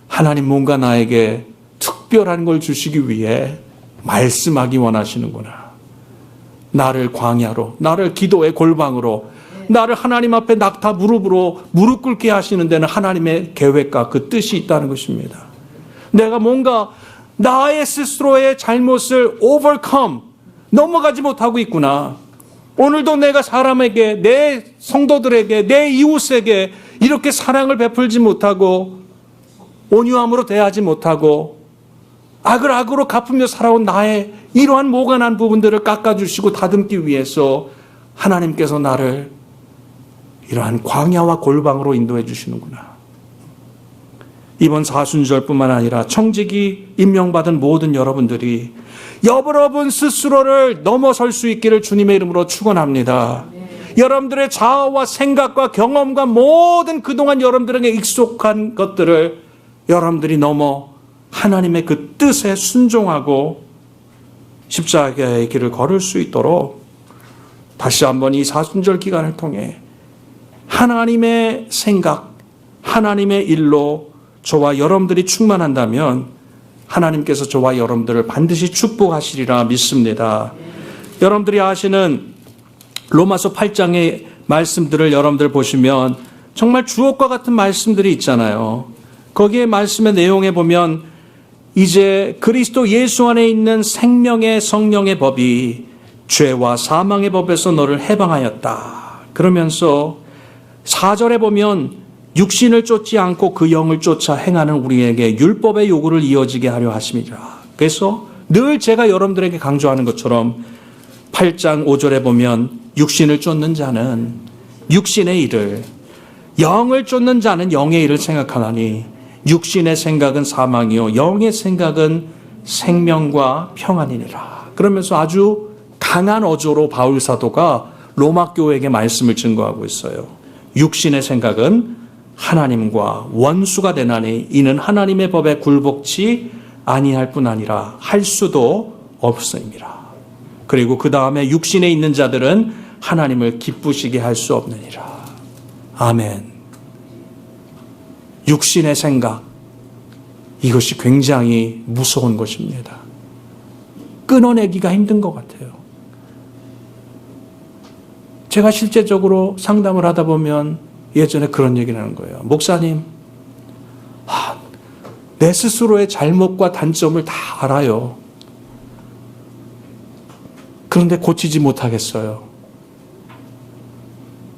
하나님 뭔가 나에게 특별한 걸 주시기 위해 말씀하기 원하시는구나. 나를 광야로, 나를 기도의 골방으로, 나를 하나님 앞에 낙타 무릎으로 무릎 꿇게 하시는 데는 하나님의 계획과 그 뜻이 있다는 것입니다. 내가 뭔가 나의 스스로의 잘못을 overcome, 넘어가지 못하고 있구나. 오늘도 내가 사람에게, 내 성도들에게, 내 이웃에게 이렇게 사랑을 베풀지 못하고 온유함으로 대하지 못하고 악을 악으로 갚으며 살아온 나의 이러한 모관한 부분들을 깎아주시고 다듬기 위해서 하나님께서 나를 이러한 광야와 골방으로 인도해 주시는구나. 이번 사순절뿐만 아니라 청직이 임명받은 모든 여러분들이 여러분 스스로를 넘어설 수 있기를 주님의 이름으로 축원합니다. 여러분들의 자아와 생각과 경험과 모든 그동안 여러분들에게 익숙한 것들을 여러분들이 넘어 하나님의 그 뜻에 순종하고 십자가의 길을 걸을 수 있도록 다시 한번 이 사순절 기간을 통해 하나님의 생각, 하나님의 일로 저와 여러분들이 충만한다면 하나님께서 저와 여러분들을 반드시 축복하시리라 믿습니다. 여러분들이 아시는 로마서 8장의 말씀들을 여러분들 보시면 정말 주옥과 같은 말씀들이 있잖아요. 거기에 말씀의 내용에 보면 이제 그리스도 예수 안에 있는 생명의 성령의 법이 죄와 사망의 법에서 너를 해방하였다. 그러면서 4절에 보면 육신을 쫓지 않고 그 영을 쫓아 행하는 우리에게 율법의 요구를 이어지게 하려 하심이라. 그래서 늘 제가 여러분들에게 강조하는 것처럼 8장 5절에 보면 육신을 쫓는 자는 육신의 일을, 영을 쫓는 자는 영의 일을 생각하나니 육신의 생각은 사망이요 영의 생각은 생명과 평안이니라. 그러면서 아주 강한 어조로 바울 사도가 로마 교회에게 말씀을 증거하고 있어요. 육신의 생각은 하나님과 원수가 되나니 이는 하나님의 법에 굴복치 아니할 뿐 아니라 할 수도 없음이라. 그리고 그 다음에 육신에 있는 자들은 하나님을 기쁘시게 할 수 없느니라. 아멘. 육신의 생각, 이것이 굉장히 무서운 것입니다. 끊어내기가 힘든 것 같아요. 제가 실제적으로 상담을 하다 보면 예전에 그런 얘기를 하는 거예요. 목사님, 내 스스로의 잘못과 단점을 다 알아요. 그런데 고치지 못하겠어요.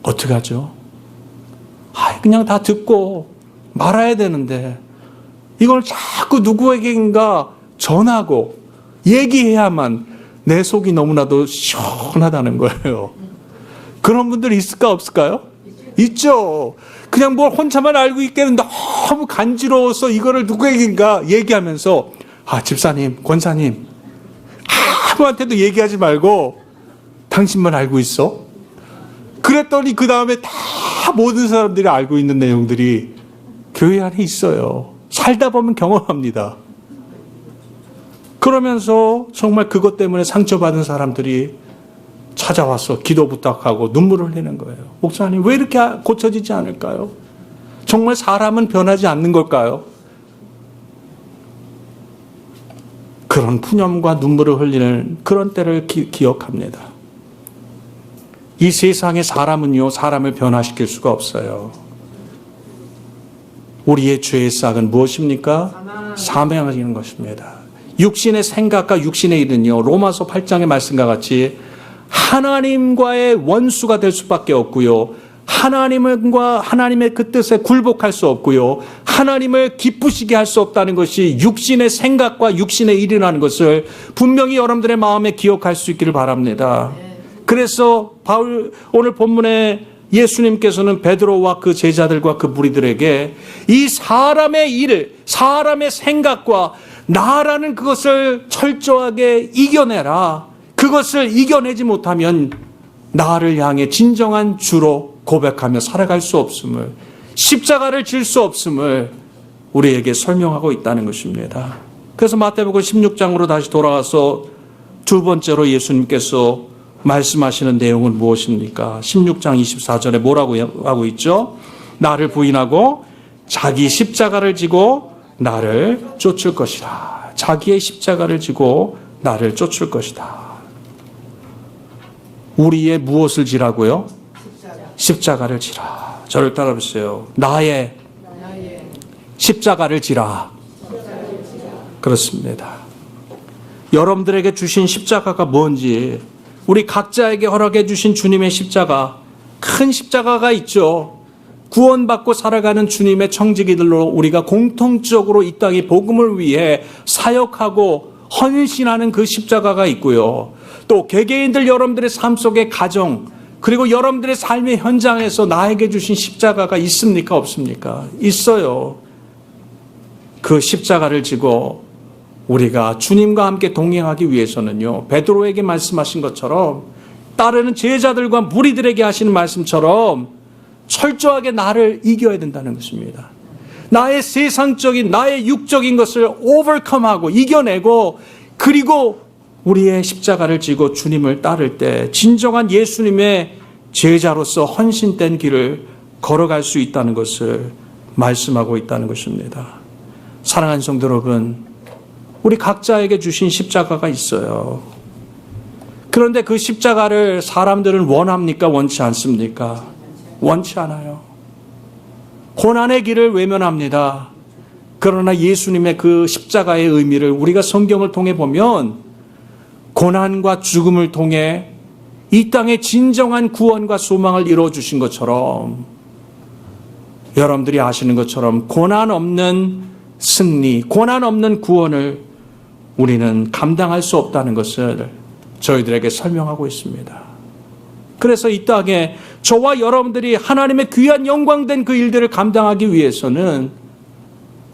어떡하죠? 그냥 다 듣고 말아야 되는데 이걸 자꾸 누구에게인가 전하고 얘기해야만 내 속이 너무나도 시원하다는 거예요. 그런 분들 있을까 없을까요? 있죠. 그냥 뭘 혼자만 알고 있기에는 너무 간지러워서 이거를 누구에게인가 얘기하면서 집사님, 권사님 아무한테도 얘기하지 말고 당신만 알고 있어. 그랬더니 그 다음에 다 모든 사람들이 알고 있는 내용들이 교회 안에 있어요. 살다 보면 경험합니다. 그러면서 정말 그것 때문에 상처받은 사람들이 찾아와서 기도 부탁하고 눈물을 흘리는 거예요. 목사님, 왜 이렇게 고쳐지지 않을까요? 정말 사람은 변하지 않는 걸까요? 그런 푸념과 눈물을 흘리는 그런 때를 기억합니다. 이 세상의 사람은요, 사람을 변화시킬 수가 없어요. 우리의 죄의 싹은 무엇입니까? 사망하는 것입니다. 육신의 생각과 육신의 일은요, 로마서 8장의 말씀과 같이 하나님과의 원수가 될 수밖에 없고요, 하나님의 그 뜻에 굴복할 수 없고요, 하나님을 기쁘시게 할 수 없다는 것이 육신의 생각과 육신의 일이라는 것을 분명히 여러분들의 마음에 기억할 수 있기를 바랍니다. 그래서 오늘 본문에 예수님께서는 베드로와 그 제자들과 그 무리들에게 이 사람의 일, 사람의 생각과 나라는 그것을 철저하게 이겨내라. 그것을 이겨내지 못하면 나를 향해 진정한 주로 고백하며 살아갈 수 없음을, 십자가를 질 수 없음을 우리에게 설명하고 있다는 것입니다. 그래서 마태복음 16장으로 다시 돌아가서 두 번째로 예수님께서 말씀하시는 내용은 무엇입니까? 16장 24절에 뭐라고 하고 있죠? 나를 부인하고 자기 십자가를 지고 나를 쫓을 것이다. 자기의 십자가를 지고 나를 쫓을 것이다. 우리의 무엇을 지라고요? 십자가를 지라. 저를 따라보세요. 나의 십자가를 지라. 그렇습니다. 여러분들에게 주신 십자가가 뭔지, 우리 각자에게 허락해 주신 주님의 십자가, 큰 십자가가 있죠. 구원받고 살아가는 주님의 청지기들로 우리가 공통적으로 이 땅의 복음을 위해 사역하고 헌신하는 그 십자가가 있고요. 또 개개인들 여러분들의 삶 속의 가정, 그리고 여러분들의 삶의 현장에서 나에게 주신 십자가가 있습니까? 없습니까? 있어요. 그 십자가를 지고 우리가 주님과 함께 동행하기 위해서는요, 베드로에게 말씀하신 것처럼, 따르는 제자들과 무리들에게 하시는 말씀처럼 철저하게 나를 이겨야 된다는 것입니다. 나의 세상적인, 나의 육적인 것을 오버컴하고 이겨내고, 그리고 우리의 십자가를 지고 주님을 따를 때 진정한 예수님의 제자로서 헌신된 길을 걸어갈 수 있다는 것을 말씀하고 있다는 것입니다. 사랑하는 성도 여러분, 우리 각자에게 주신 십자가가 있어요. 그런데 그 십자가를 사람들은 원합니까? 원치 않습니까? 원치 않아요. 고난의 길을 외면합니다. 그러나 예수님의 그 십자가의 의미를 우리가 성경을 통해 보면 고난과 죽음을 통해 이 땅에 진정한 구원과 소망을 이루어주신 것처럼, 여러분들이 아시는 것처럼 고난 없는 승리, 고난 없는 구원을 우리는 감당할 수 없다는 것을 저희들에게 설명하고 있습니다. 그래서 이 땅에 저와 여러분들이 하나님의 귀한 영광된 그 일들을 감당하기 위해서는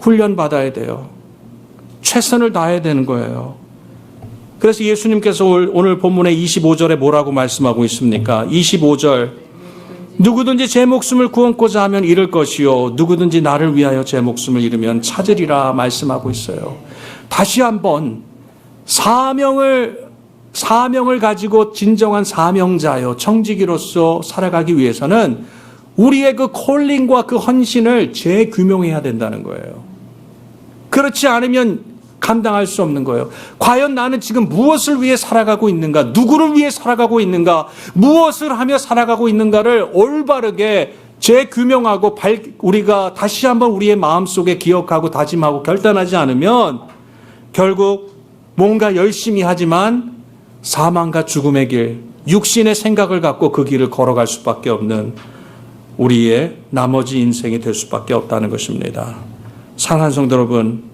훈련받아야 돼요. 최선을 다해야 되는 거예요. 그래서 예수님께서 오늘 본문의 25절에 뭐라고 말씀하고 있습니까? 25절, 누구든지 제 목숨을 구원코자 하면 잃을 것이요, 누구든지 나를 위하여 제 목숨을 잃으면 찾으리라 말씀하고 있어요. 다시 한번 사명을 가지고 진정한 사명자요, 청지기로서 살아가기 위해서는 우리의 그 콜링과 그 헌신을 재규명해야 된다는 거예요. 그렇지 않으면 감당할 수 없는 거예요. 과연 나는 지금 무엇을 위해 살아가고 있는가? 누구를 위해 살아가고 있는가? 무엇을 하며 살아가고 있는가를 올바르게 재규명하고 우리가 다시 한번 우리의 마음속에 기억하고 다짐하고 결단하지 않으면 결국 뭔가 열심히 하지만 사망과 죽음의 길, 육신의 생각을 갖고 그 길을 걸어갈 수밖에 없는 우리의 나머지 인생이 될 수밖에 없다는 것입니다. 사랑하는 성도 여러분,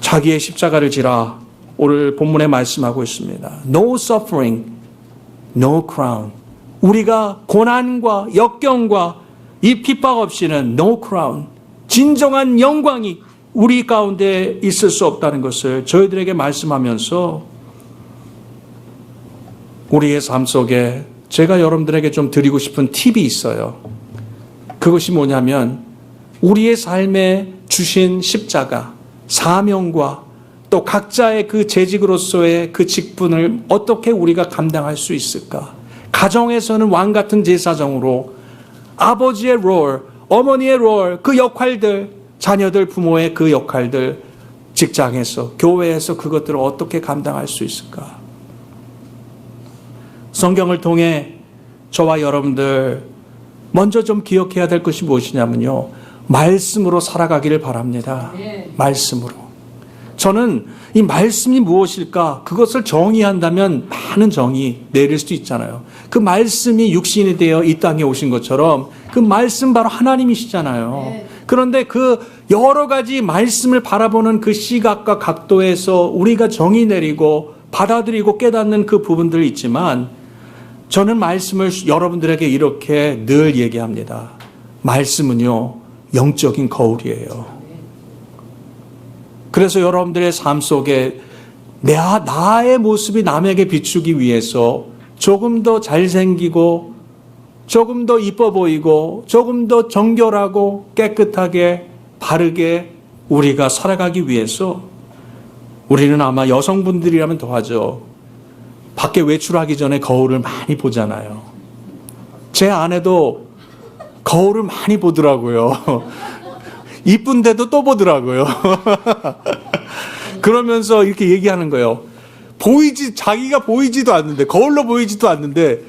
자기의 십자가를 지라. 오늘 본문에 말씀하고 있습니다. No suffering, no crown. 우리가 고난과 역경과 이 핍박 없이는 no crown, 진정한 영광이 우리 가운데 있을 수 없다는 것을 저희들에게 말씀하면서 우리의 삶 속에 제가 여러분들에게 좀 드리고 싶은 팁이 있어요. 그것이 뭐냐면 우리의 삶에 주신 십자가, 사명과 또 각자의 그 재직으로서의 그 직분을 어떻게 우리가 감당할 수 있을까? 가정에서는 왕 같은 제사장으로 아버지의 롤, 어머니의 롤, 그 역할들, 자녀들, 부모의 그 역할들, 직장에서, 교회에서 그것들을 어떻게 감당할 수 있을까? 성경을 통해 저와 여러분들 먼저 좀 기억해야 될 것이 무엇이냐면요. 말씀으로 살아가기를 바랍니다. 말씀으로. 저는 이 말씀이 무엇일까? 그것을 정의한다면 많은 정의 내릴 수도 있잖아요. 그 말씀이 육신이 되어 이 땅에 오신 것처럼 그 말씀 바로 하나님이시잖아요. 그런데 그 여러 가지 말씀을 바라보는 그 시각과 각도에서 우리가 정의 내리고 받아들이고 깨닫는 그 부분들이 있지만 저는 말씀을 여러분들에게 이렇게 늘 얘기합니다. 말씀은요, 영적인 거울이에요. 그래서 여러분들의 삶 속에 나의 모습이 남에게 비추기 위해서 조금 더 잘생기고 조금 더 이뻐 보이고 조금 더 정결하고 깨끗하게 바르게 우리가 살아가기 위해서 우리는 아마 여성분들이라면 더하죠. 밖에 외출하기 전에 거울을 많이 보잖아요. 제 아내도 거울을 많이 보더라고요. 이쁜데도 또 보더라고요. 그러면서 이렇게 얘기하는 거예요. 자기가 보이지도 않는데, 거울로 보이지도 않는데,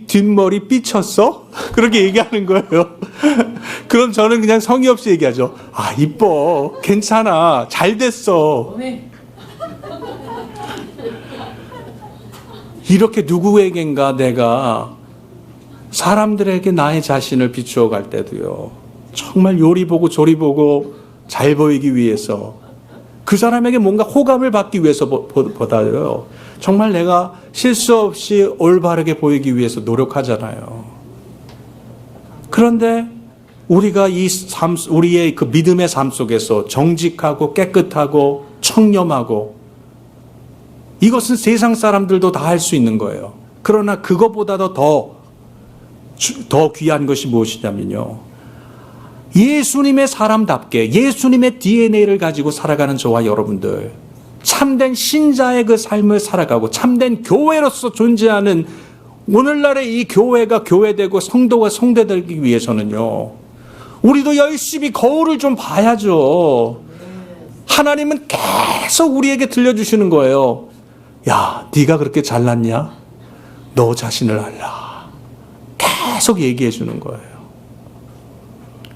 뒷머리 삐쳤어? 그렇게 얘기하는 거예요. 그럼 저는 그냥 성의 없이 얘기하죠. 아, 이뻐. 괜찮아. 잘 됐어. 이렇게 누구에겐가 내가 사람들에게 나의 자신을 비추어 갈 때도요. 정말 요리 보고 조리 보고 잘 보이기 위해서 그 사람에게 뭔가 호감을 받기 위해서 보다요. 정말 내가 실수 없이 올바르게 보이기 위해서 노력하잖아요. 그런데 우리가 우리의 그 믿음의 삶 속에서 정직하고 깨끗하고 청렴하고 이것은 세상 사람들도 다 할 수 있는 거예요. 그러나 그것보다도 더 귀한 것이 무엇이냐면요. 예수님의 사람답게 예수님의 DNA를 가지고 살아가는 저와 여러분들, 참된 신자의 그 삶을 살아가고 참된 교회로서 존재하는 오늘날의 이 교회가 교회되고 성도가 성대되기 위해서는요. 우리도 열심히 거울을 좀 봐야죠. 하나님은 계속 우리에게 들려주시는 거예요. 야, 네가 그렇게 잘났냐? 너 자신을 알라. 계속 얘기해 주는 거예요.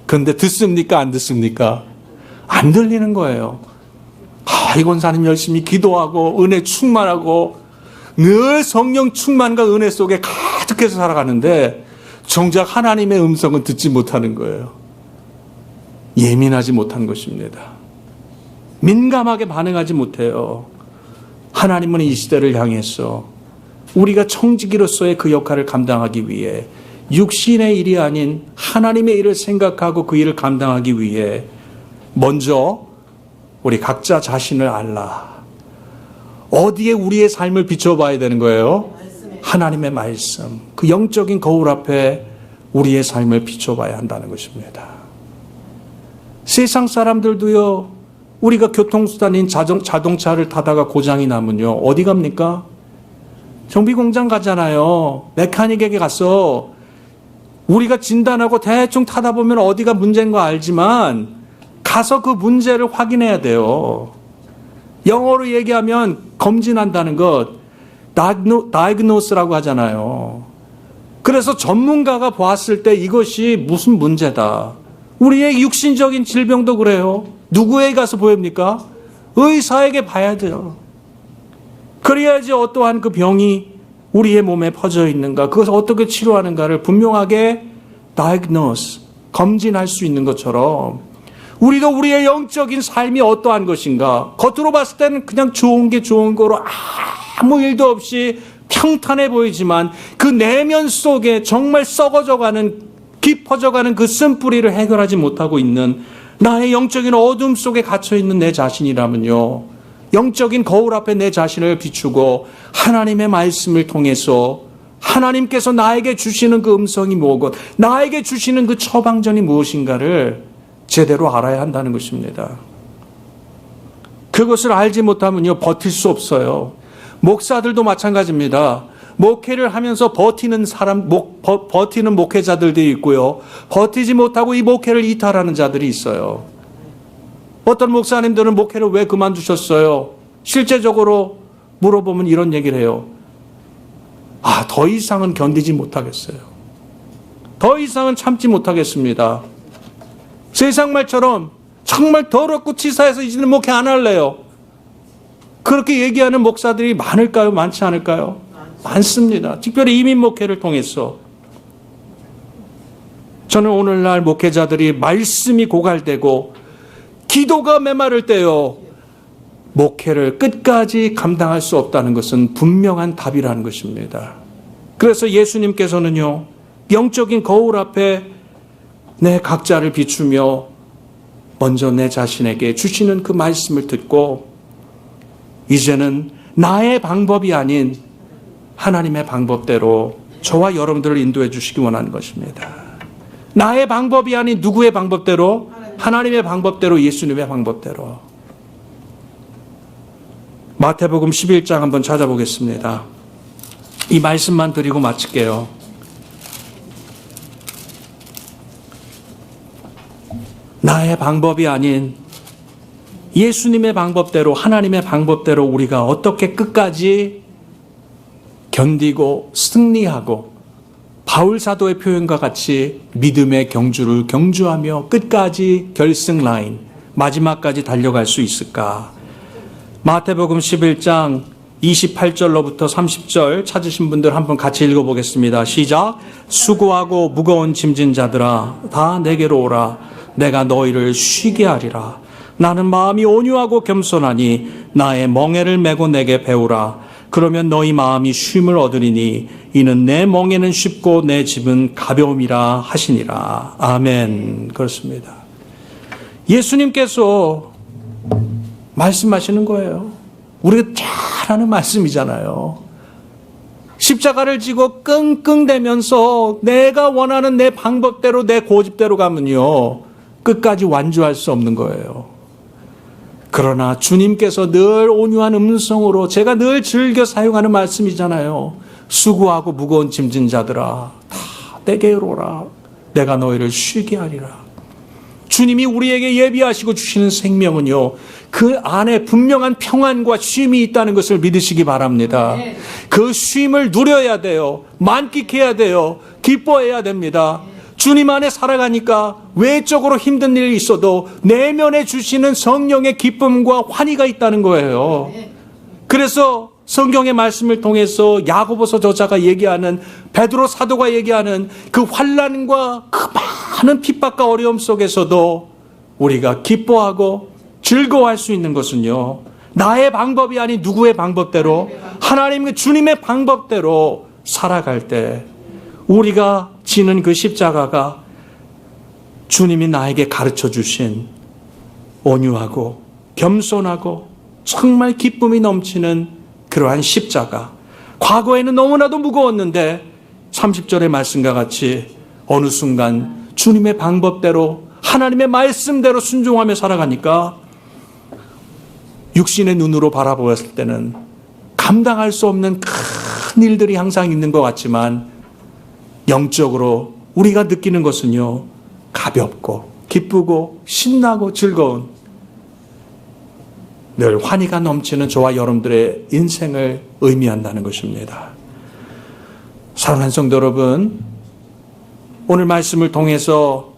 근데 듣습니까? 안 듣습니까? 안 들리는 거예요. 이 권사님 열심히 기도하고 은혜 충만하고 늘 성령 충만과 은혜 속에 가득해서 살아가는데 정작 하나님의 음성은 듣지 못하는 거예요. 예민하지 못한 것입니다. 민감하게 반응하지 못해요. 하나님은 이 시대를 향해서 우리가 청지기로서의 그 역할을 감당하기 위해 육신의 일이 아닌 하나님의 일을 생각하고 그 일을 감당하기 위해 먼저 우리 각자 자신을 알라. 어디에 우리의 삶을 비춰봐야 되는 거예요? 하나님의 말씀. 그 영적인 거울 앞에 우리의 삶을 비춰봐야 한다는 것입니다. 세상 사람들도요. 우리가 교통수단인 자동차를 타다가 고장이 나면요. 어디 갑니까? 정비공장 가잖아요. 메카닉에게 가서 우리가 진단하고 대충 타다 보면 어디가 문제인 거 알지만 가서 그 문제를 확인해야 돼요. 영어로 얘기하면 검진한다는 것, diagnose라고 하잖아요. 그래서 전문가가 보았을 때 이것이 무슨 문제다. 우리의 육신적인 질병도 그래요. 누구에게 가서 보입니까? 의사에게 봐야 돼요. 그래야지 어떠한 그 병이 우리의 몸에 퍼져 있는가, 그것을 어떻게 치료하는가를 분명하게 diagnose, 검진할 수 있는 것처럼 우리도 우리의 영적인 삶이 어떠한 것인가? 겉으로 봤을 때는 그냥 좋은 게 좋은 거로 아무 일도 없이 평탄해 보이지만 그 내면 속에 정말 썩어져가는, 깊어져가는 그 쓴뿌리를 해결하지 못하고 있는 나의 영적인 어둠 속에 갇혀있는 내 자신이라면요, 영적인 거울 앞에 내 자신을 비추고 하나님의 말씀을 통해서 하나님께서 나에게 주시는 그 음성이 뭐고 나에게 주시는 그 처방전이 무엇인가를 제대로 알아야 한다는 것입니다. 그것을 알지 못하면요, 버틸 수 없어요. 목사들도 마찬가지입니다. 목회를 하면서 버티는 버티는 목회자들도 있고요, 버티지 못하고 이 목회를 이탈하는 자들이 있어요. 어떤 목사님들은 목회를 왜 그만두셨어요? 실제적으로 물어보면 이런 얘기를 해요. 더 이상은 견디지 못하겠어요. 더 이상은 참지 못하겠습니다. 세상 말처럼 정말 더럽고 치사해서 이제는 목회 안 할래요. 그렇게 얘기하는 목사들이 많을까요? 많지 않을까요? 많습니다. 특별히 이민 목회를 통해서. 저는 오늘날 목회자들이 말씀이 고갈되고 기도가 메마를 때요, 목회를 끝까지 감당할 수 없다는 것은 분명한 답이라는 것입니다. 그래서 예수님께서는요, 영적인 거울 앞에 내 각자를 비추며 먼저 내 자신에게 주시는 그 말씀을 듣고 이제는 나의 방법이 아닌 하나님의 방법대로 저와 여러분들을 인도해 주시기 원하는 것입니다. 나의 방법이 아닌 누구의 방법대로? 하나님의 방법대로, 예수님의 방법대로. 마태복음 11장 한번 찾아보겠습니다. 이 말씀만 드리고 마칠게요. 나의 방법이 아닌 예수님의 방법대로, 하나님의 방법대로 우리가 어떻게 끝까지 견디고 승리하고 바울 사도의 표현과 같이 믿음의 경주를 경주하며 끝까지 결승 라인, 마지막까지 달려갈 수 있을까? 마태복음 11장 28절로부터 30절 찾으신 분들 한번 같이 읽어보겠습니다. 시작. 수고하고 무거운 짐진 자들아, 다 내게로 오라. 내가 너희를 쉬게 하리라. 나는 마음이 온유하고 겸손하니 나의 멍에를 메고 내게 배우라. 그러면 너희 마음이 쉼을 얻으리니 이는 내 멍에는 쉽고 내 짐은 가벼움이라 하시니라. 아멘. 그렇습니다. 예수님께서 말씀하시는 거예요. 우리가 잘 아는 말씀이잖아요. 십자가를 지고 끙끙대면서 내가 원하는 내 방법대로, 내 고집대로 가면요, 끝까지 완주할 수 없는 거예요. 그러나 주님께서 늘 온유한 음성으로, 제가 늘 즐겨 사용하는 말씀이잖아요. 수고하고 무거운 짐진 자들아, 다 내게로 오라. 내가 너희를 쉬게 하리라. 주님이 우리에게 예비하시고 주시는 생명은요, 그 안에 분명한 평안과 쉼이 있다는 것을 믿으시기 바랍니다. 그 쉼을 누려야 돼요. 만끽해야 돼요. 기뻐해야 됩니다. 주님 안에 살아가니까 외적으로 힘든 일이 있어도 내면에 주시는 성령의 기쁨과 환희가 있다는 거예요. 그래서 성경의 말씀을 통해서 야고보서 저자가 얘기하는, 베드로 사도가 얘기하는 그 환난과 그 많은 핍박과 어려움 속에서도 우리가 기뻐하고 즐거워할 수 있는 것은요, 나의 방법이 아닌 누구의 방법대로, 하나님의 주님의 방법대로 살아갈 때 우리가 지는 그 십자가가 주님이 나에게 가르쳐 주신 온유하고 겸손하고 정말 기쁨이 넘치는 그러한 십자가, 과거에는 너무나도 무거웠는데 30절의 말씀과 같이 어느 순간 주님의 방법대로, 하나님의 말씀대로 순종하며 살아가니까 육신의 눈으로 바라보았을 때는 감당할 수 없는 큰 일들이 항상 있는 것 같지만 영적으로 우리가 느끼는 것은요, 가볍고 기쁘고 신나고 즐거운, 늘 환희가 넘치는 저와 여러분들의 인생을 의미한다는 것입니다. 사랑하는 성도 여러분, 오늘 말씀을 통해서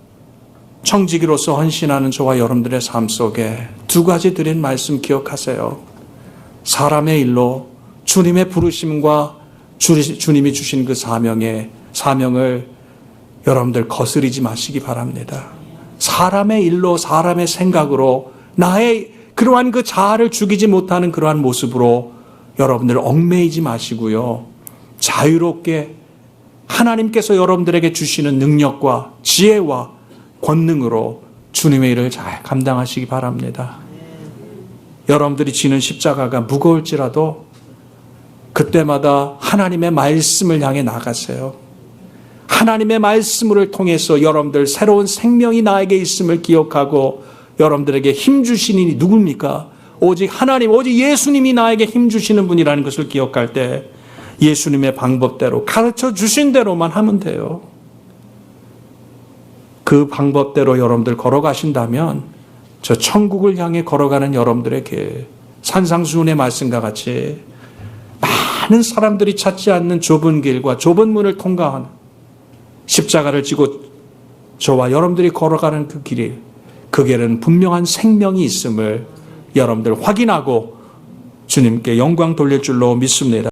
청지기로서 헌신하는 저와 여러분들의 삶 속에 두 가지 드린 말씀 기억하세요. 사람의 일로 주님의 부르심과 주님이 주신 그 사명을 여러분들 거스르지 마시기 바랍니다. 사람의 일로 사람의 생각으로 나의 그러한 그 자아를 죽이지 못하는 그러한 모습으로 여러분들 얽매이지 마시고요. 자유롭게 하나님께서 여러분들에게 주시는 능력과 지혜와 권능으로 주님의 일을 잘 감당하시기 바랍니다. 여러분들이 지는 십자가가 무거울지라도 그때마다 하나님의 말씀을 향해 나가세요. 하나님의 말씀을 통해서 여러분들 새로운 생명이 나에게 있음을 기억하고 여러분들에게 힘 주신 이니 누굽니까? 오직 하나님, 오직 예수님이 나에게 힘 주시는 분이라는 것을 기억할 때 예수님의 방법대로 가르쳐 주신 대로만 하면 돼요. 그 방법대로 여러분들 걸어가신다면 저 천국을 향해 걸어가는 여러분들에게 산상수훈의 말씀과 같이 많은 사람들이 찾지 않는 좁은 길과 좁은 문을 통과하는 십자가를 지고 저와 여러분들이 걸어가는 그 길이, 그 길은 분명한 생명이 있음을 여러분들 확인하고 주님께 영광 돌릴 줄로 믿습니다.